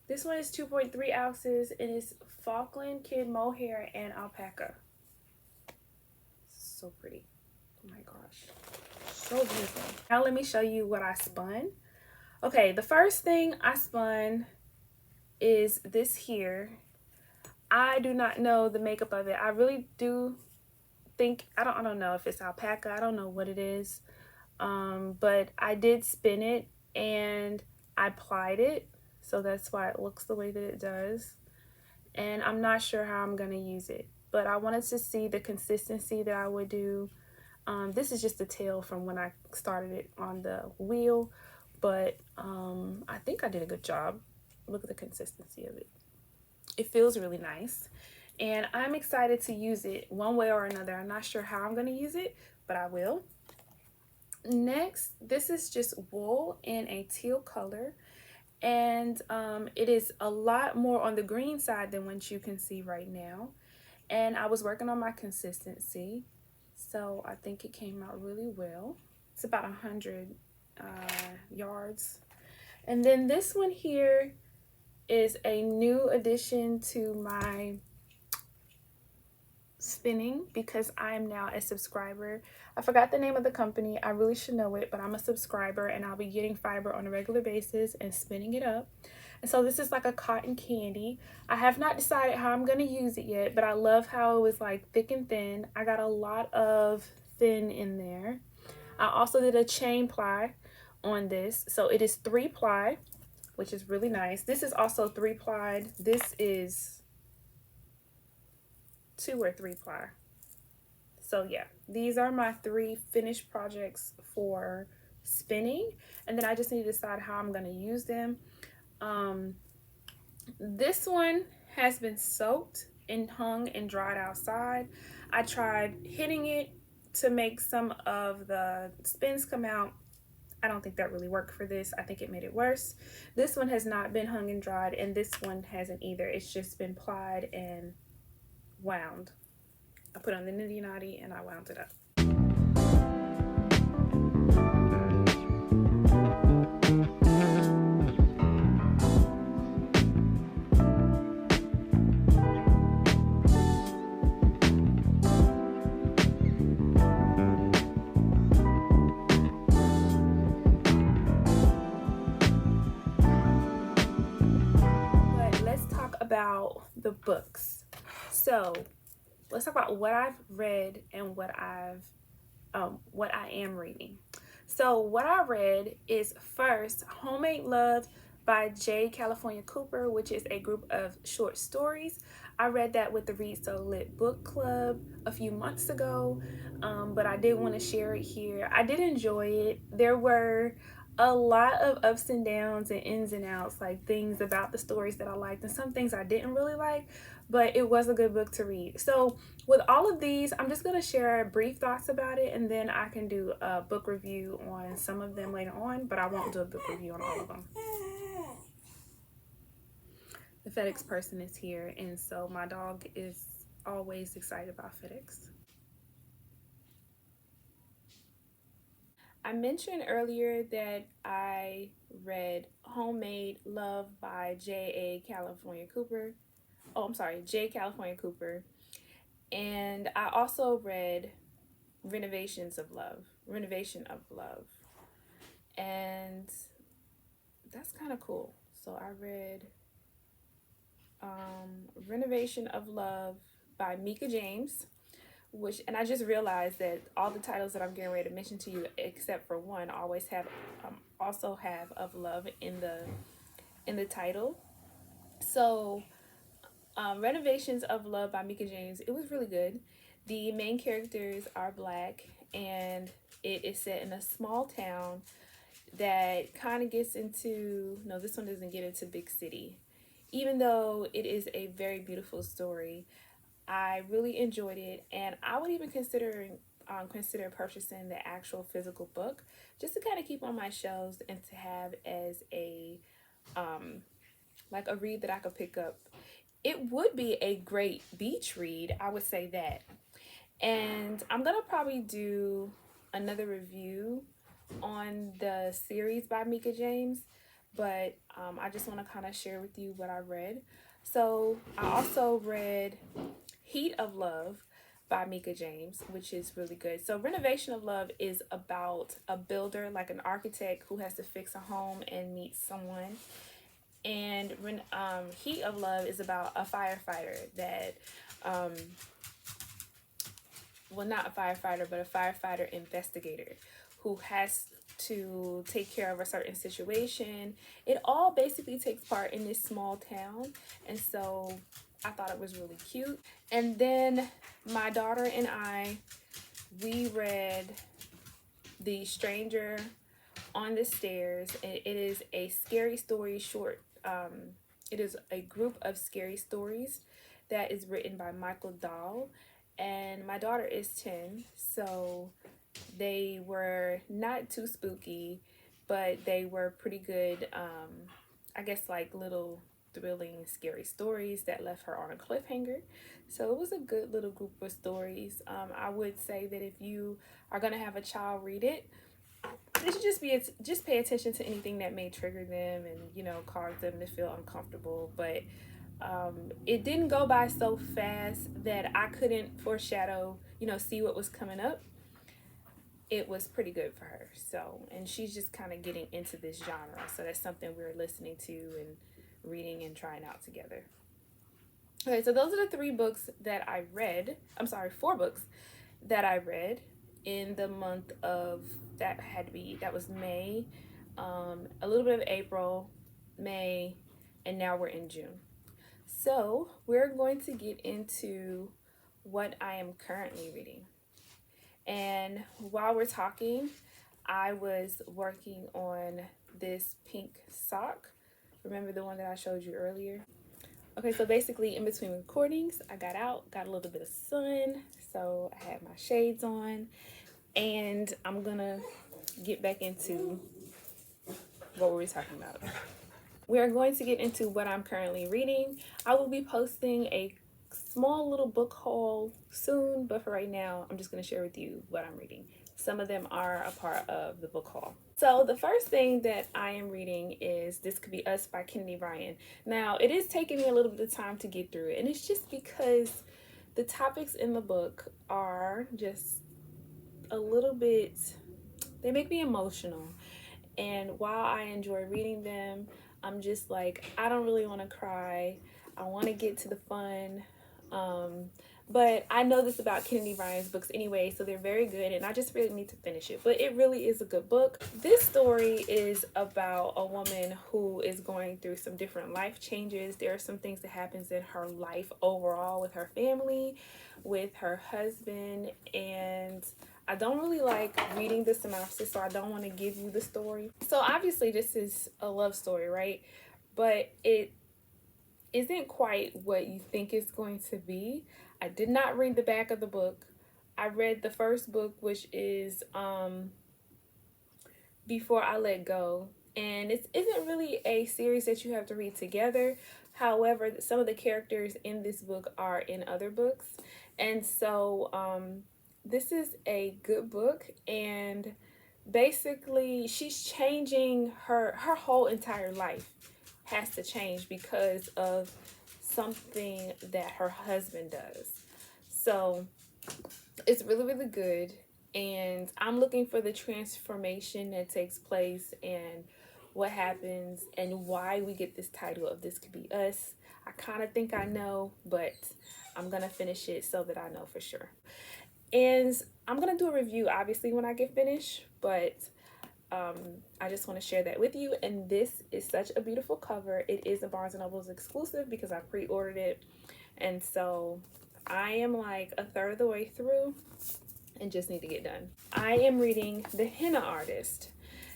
this one is 2.3 ounces and it's Falkland Kid Mohair and Alpaca. So pretty. Oh my gosh. So beautiful. Now let me show you what I spun. Okay, the first thing I spun is this here. I do not know the makeup of it. I really do think, I don't know if it's alpaca. I don't know what it is. But I did spin it and I plied it. So that's why it looks the way that it does. And I'm not sure how I'm going to use it. But I wanted to see the consistency that I would do. This is just a tail from when I started it on the wheel. But I think I did a good job. Look at the consistency of it. It feels really nice. And I'm excited to use it one way or another. I'm not sure how I'm going to use it, but I will. Next, this is just wool in a teal color. And it is a lot more on the green side than what you can see right now. And I was working on my consistency. So I think it came out really well. It's about 100 yards. And then this one here is a new addition to my spinning because I'm now a subscriber. I forgot the name of the company. I really should know it, but I'm a subscriber and I'll be getting fiber on a regular basis and spinning it up. And so this is like a cotton candy. I have not decided how I'm going to use it yet, but I love how it was like thick and thin. I got a lot of thin in there. I also did a chain ply on this. So it is 3-ply, which is really nice. This is also 3-plied. This is 2 or 3-ply. So yeah, these are my 3 finished projects for spinning, and then I just need to decide how I'm going to use them. This one has been soaked and hung and dried outside. I tried hitting it to make some of the spins come out. I don't think that really worked for this. I think it made it worse. This one has not been hung and dried, and this one hasn't either. It's just been plied and wound. I put on the nitty knotty and I wound it up. But let's talk about the books. So let's talk about what I've read and what I am reading. So what I read is first Homemade Love by J. California Cooper, which is a group of short stories. I read that with the Read So Lit book club a few months ago, but I did want to share it here. I did enjoy it. There were a lot of ups and downs and ins and outs, like things about the stories that I liked and some things I didn't really like, but it was a good book to read. So with all of these, I'm just going to share brief thoughts about it, and then I can do a book review on some of them later on, but I won't do a book review on all of them. The FedEx person is here, and so my dog is always excited about FedEx. I mentioned earlier that I read Homemade Love by J. California Cooper. Oh, I'm sorry, J. California Cooper. And I also read Renovation of Love. And that's kind of cool. So I read Renovation of Love by Mika James, and I just realized that all the titles that I'm getting ready to mention to you, except for one, always have also have of love in the title. So Renovations of Love by Mika James, it was really good. The main characters are Black, and it is set in a small town that kind of gets into, no, this one doesn't get into big city. Even though it is a very beautiful story, I really enjoyed it, and I would even consider purchasing the actual physical book just to kind of keep on my shelves and to have as a like a read that I could pick up. It would be a great beach read, I would say that. And I'm gonna probably do another review on the series by Mika James, but I just want to kind of share with you what I read. So I also read Heat of Love by Mika James, which is really good. So Renovation of Love is about a builder, like an architect who has to fix a home and meet someone. And Heat of Love is about a firefighter that, well, not a firefighter, but a firefighter investigator who has to take care of a certain situation. It all basically takes part in this small town, and so I thought it was really cute. And then my daughter and we read The Stranger on the Stairs, and it is a scary story short. It is a group of scary stories that is written by Michael Dahl, and my daughter is 10, so they were not too spooky, but they were pretty good. I guess like little thrilling, scary stories that left her on a cliffhanger. So it was a good little group of stories. I would say that if you are gonna have a child read it, they should just pay attention to anything that may trigger them and cause them to feel uncomfortable. But it didn't go by so fast that I couldn't foreshadow, see what was coming up. It was pretty good for her. So, and she's just kind of getting into this genre. So that's something we're listening to and reading and trying out together. Okay, so those are the 3 books that I read. I'm sorry, 4 books that I read in the month of, that was May, a little bit of April, May, and now we're in June. So we're going to get into what I am currently reading. And while we're talking, I was working on this pink sock. Remember the one that I showed you earlier? Okay, so basically in between recordings, I got out, got a little bit of sun, so I had my shades on, and I'm gonna get back into what we were talking about. We are going to get into what I'm currently reading. I will be posting a small little book haul soon, but for right now, I'm just going to share with you what I'm reading. Some of them are a part of the book haul. So the first thing that I am reading is This Could Be Us by Kennedy Ryan. Now, it is taking me a little bit of time to get through it, and it's just because the topics in the book are just a little bit, they make me emotional. And while I enjoy reading them, I'm just like, I don't really want to cry. I want to get to the fun. But I know this about Kennedy Ryan's books anyway, so they're very good, and I just really need to finish it. But it really is a good book. This story is about a woman who is going through some different life changes. There are some things that happens in her life overall with her family, with her husband, and I don't really like reading the synopsis, so I don't want to give you the story. So obviously this is a love story, right? But it isn't quite what you think it's going to be. I did not read the back of the book. I read the first book, which is Before I Let Go. And it isn't really a series that you have to read together. However, some of the characters in this book are in other books. And so this is a good book, and basically she's changing her whole entire life has to change because of something that her husband does. So it's really, really good, and I'm looking for the transformation that takes place and what happens and why we get this title of This Could Be Us. I kind of think I know, but I'm gonna finish it so that I know for sure. And I'm gonna do a review obviously when I get finished, but I just want to share that with you. And this is such a beautiful cover. It is a Barnes & Noble's exclusive because I pre-ordered it, and so I am like a third of the way through and just need to get done. I am reading The Henna Artist.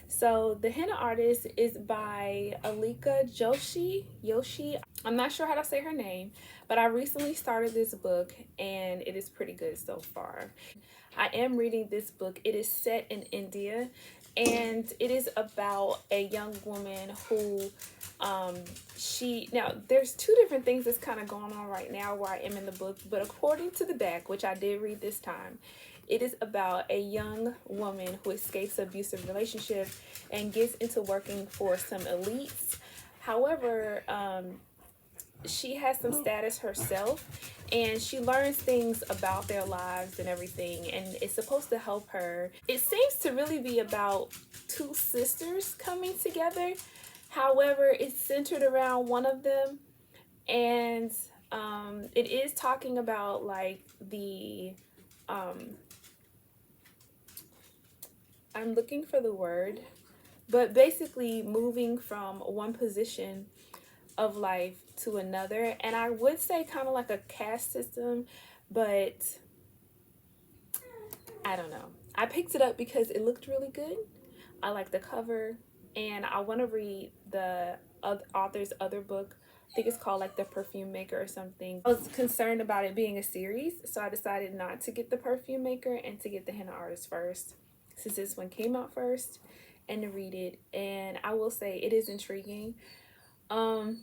So The Henna Artist is by Alika Yoshi. I'm not sure how to say her name, but I recently started this book and it is pretty good so far. I am reading this book. It is set in India, and it is about a young woman who now there's 2 different things that's kind of going on right now where I am in the book, but according to the back, which I did read this time, It is about a young woman who escapes an abusive relationship and gets into working for some elites. However, she has some status herself, and she learns things about their lives and everything, and it's supposed to help her. It seems to really be about two sisters coming together. However, it's centered around one of them, and it is talking about like the I'm looking for the word, but basically moving from one position of life to another. And I would say kind of like a caste system, but I don't know. I picked it up because it looked really good. I like the cover, and I want to read the author's other book. I think it's called like The Perfume Maker or something. I was concerned about it being a series, so I decided not to get The Perfume Maker and to get The Henna Artist first, since this one came out first, and to read it. And I will say it is intriguing. I'm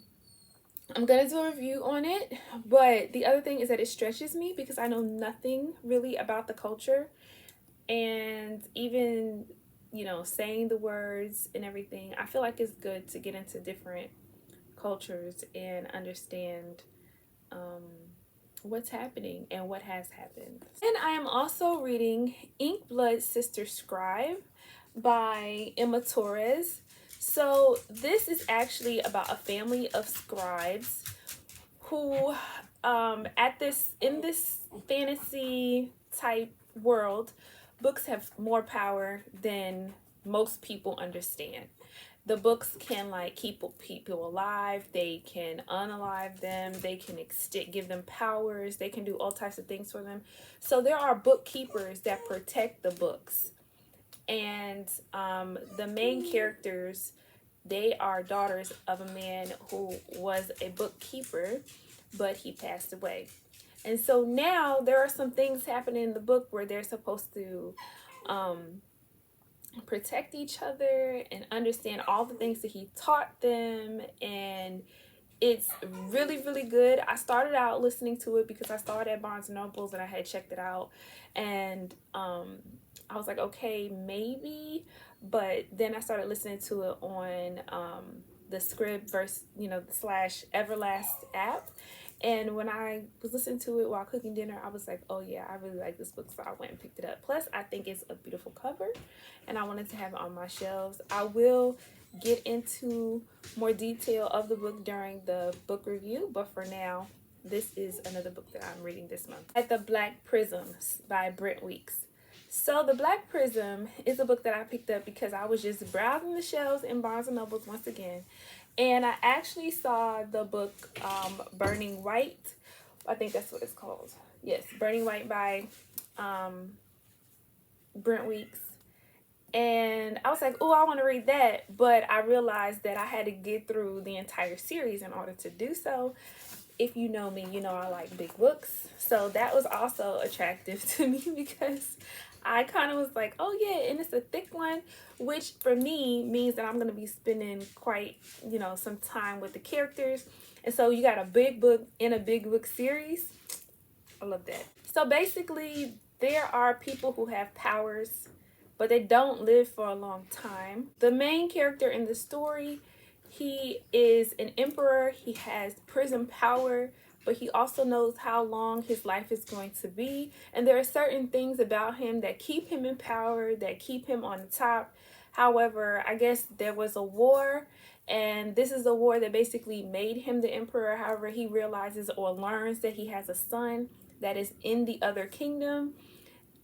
gonna do a review on it, but the other thing is that it stretches me because I know nothing really about the culture, and even, you know, saying the words and everything, I feel like it's good to get into different cultures and understand what's happening and what has happened. And I am also reading Inkblood Sister Scribe by Emma Torres. So this is actually about a family of scribes who in this fantasy type world, books have more power than most people understand. The books can like keep people alive, they can unalive them, they can give them powers, they can do all types of things for them. So there are bookkeepers that protect the books, and the main characters, they are daughters of a man who was a bookkeeper, but he passed away. And so now there are some things happening in the book where they're supposed to protect each other and understand all the things that he taught them, and it's really, really good. I started out listening to it because I saw it at Barnes and Nobles and I had checked it out, and I was like, okay, maybe. But then I started listening to it on the Scrib verse, the /Everlast app. And when I was listening to it while cooking dinner, I was like, oh yeah, I really like this book. So I went and picked it up. Plus, I think it's a beautiful cover, and I wanted to have it on my shelves. I will get into more detail of the book during the book review, but for now, this is another book that I'm reading this month. At the Black Prism by Brent Weeks. So The Black Prism is a book that I picked up because I was just browsing the shelves in Barnes & Nobles once again. And I actually saw the book Burning White. I think that's what it's called. Yes, Burning White by Brent Weeks. And I was like, oh, I want to read that. But I realized that I had to get through the entire series in order to do so. If you know me, you know I like big books. So that was also attractive to me because I kind of was like, oh yeah, and it's a thick one, which for me means that I'm going to be spending quite, some time with the characters. And so you got a big book in a big book series. I love that. So basically, there are people who have powers, but they don't live for a long time. The main character in the story, he is an emperor. He has prison power, but he also knows how long his life is going to be. And there are certain things about him that keep him in power, that keep him on the top. However, I guess there was a war, and this is a war that basically made him the emperor. However, he realizes or learns that he has a son that is in the other kingdom.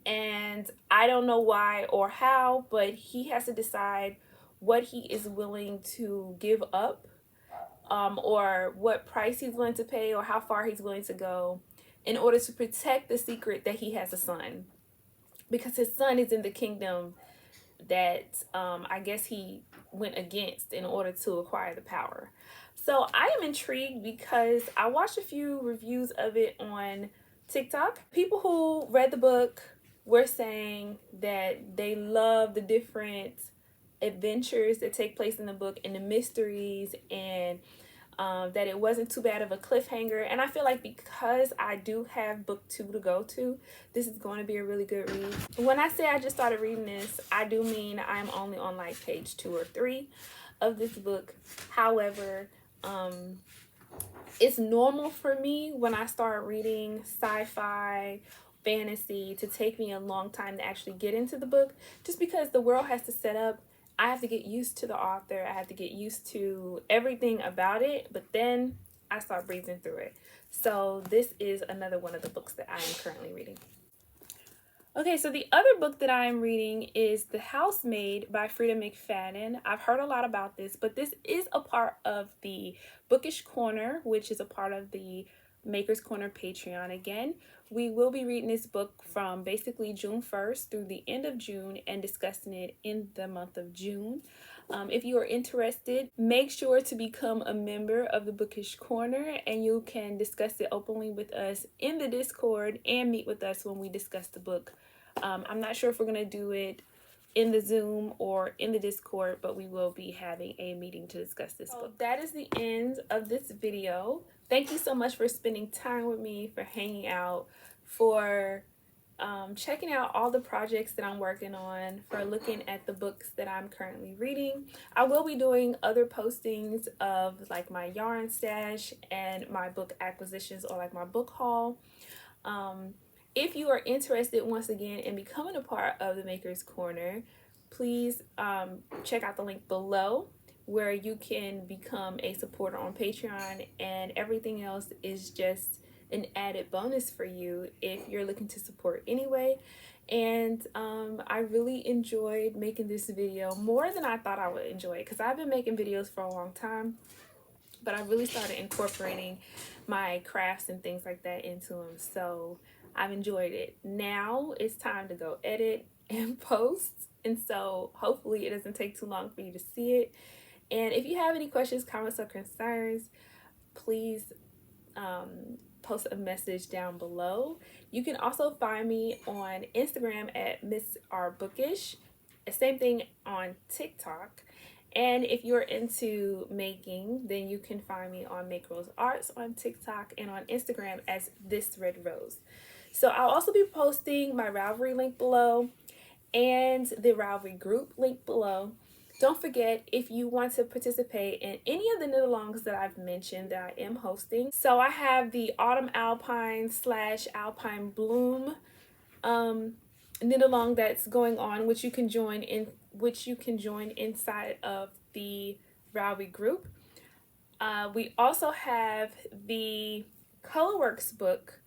And I don't know why or how, but he has to decide what he is willing to give up, or what price he's willing to pay, or how far he's willing to go in order to protect the secret that he has a son, because his son is in the kingdom that I guess he went against in order to acquire the power. So I am intrigued because I watched a few reviews of it on TikTok. People who read the book were saying that they love the different adventures that take place in the book and the mysteries and that it wasn't too bad of a cliffhanger. And I feel like because I do have book 2 to go to, this is going to be a really good read. When I say I just started reading this, I do mean I'm only on like page 2 or 3 of this book. However, it's normal for me when I start reading sci-fi, fantasy, to take me a long time to actually get into the book, just because the world has to set up. I have to get used to the author. I have to get used to everything about it, but then I start breezing through it. So this is another one of the books that I am currently reading. Okay, so the other book that I am reading is The Housemaid by Frida McFadden. I've heard a lot about this, but this is a part of the Bookish Corner, which is a part of the Maker's Corner Patreon. Again, we will be reading this book from basically June 1st through the end of June and discussing it in the month of June. If you are interested, make sure to become a member of the Bookish Corner, and you can discuss it openly with us in the Discord and meet with us when we discuss the book. I'm not sure if we're going to do it in the Zoom or in the Discord, but we will be having a meeting to discuss this book. That is the end of this video. Thank you so much for spending time with me, for hanging out, for checking out all the projects that I'm working on, for looking at the books that I'm currently reading. I will be doing other postings of like my yarn stash and my book acquisitions, or like my book haul. If you are interested, once again, in becoming a part of the Maker's Corner, please check out the link below where you can become a supporter on Patreon, and everything else is just an added bonus for you if you're looking to support anyway. And I really enjoyed making this video more than I thought I would enjoy it, because I've been making videos for a long time, but I really started incorporating my crafts and things like that into them. So I've enjoyed it. Now it's time to go edit and post, and so hopefully it doesn't take too long for you to see it. And if you have any questions, comments, or concerns, please post a message down below. You can also find me on Instagram at Miss R Bookish. Same thing on TikTok. And if you're into making, then you can find me on Make Rose Arts on TikTok and on Instagram as This Red Rose. So I'll also be posting my Ravelry link below and the Ravelry group link below. Don't forget, if you want to participate in any of the knit-alongs that I've mentioned that I am hosting. So I have the Autumn Alpine / Alpine Bloom knit-along that's going on, which you can join inside of the Ravelry group. We also have the Colorworks book,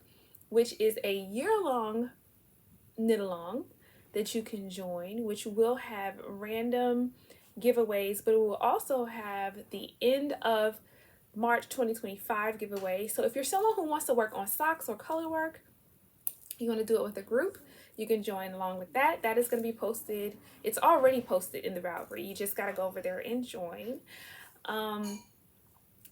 which is a year-long knit-along that you can join, which will have random giveaways, but it will also have the end of March 2025 giveaway. So if you're someone who wants to work on socks or color work, you want to do it with a group, you can join along with that. That is going to be posted. It's already posted in the Ravelry. You just got to go over there and join.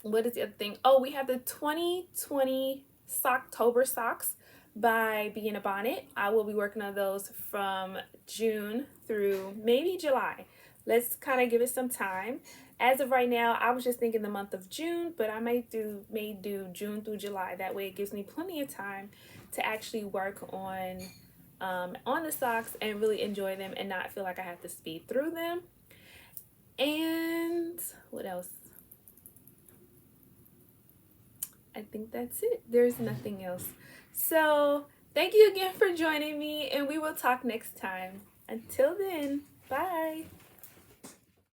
What is the other thing? Oh, we have the 2020 Socktober socks by Bee in a Bonnet. I will be working on those from June through maybe July. Let's kind of give it some time. As of right now, I was just thinking the month of June, but I may do June through July. That way it gives me plenty of time to actually work on the socks and really enjoy them and not feel like I have to speed through them. And what else? I think that's it. There's nothing else. So thank you again for joining me, and we will talk next time. Until then, bye.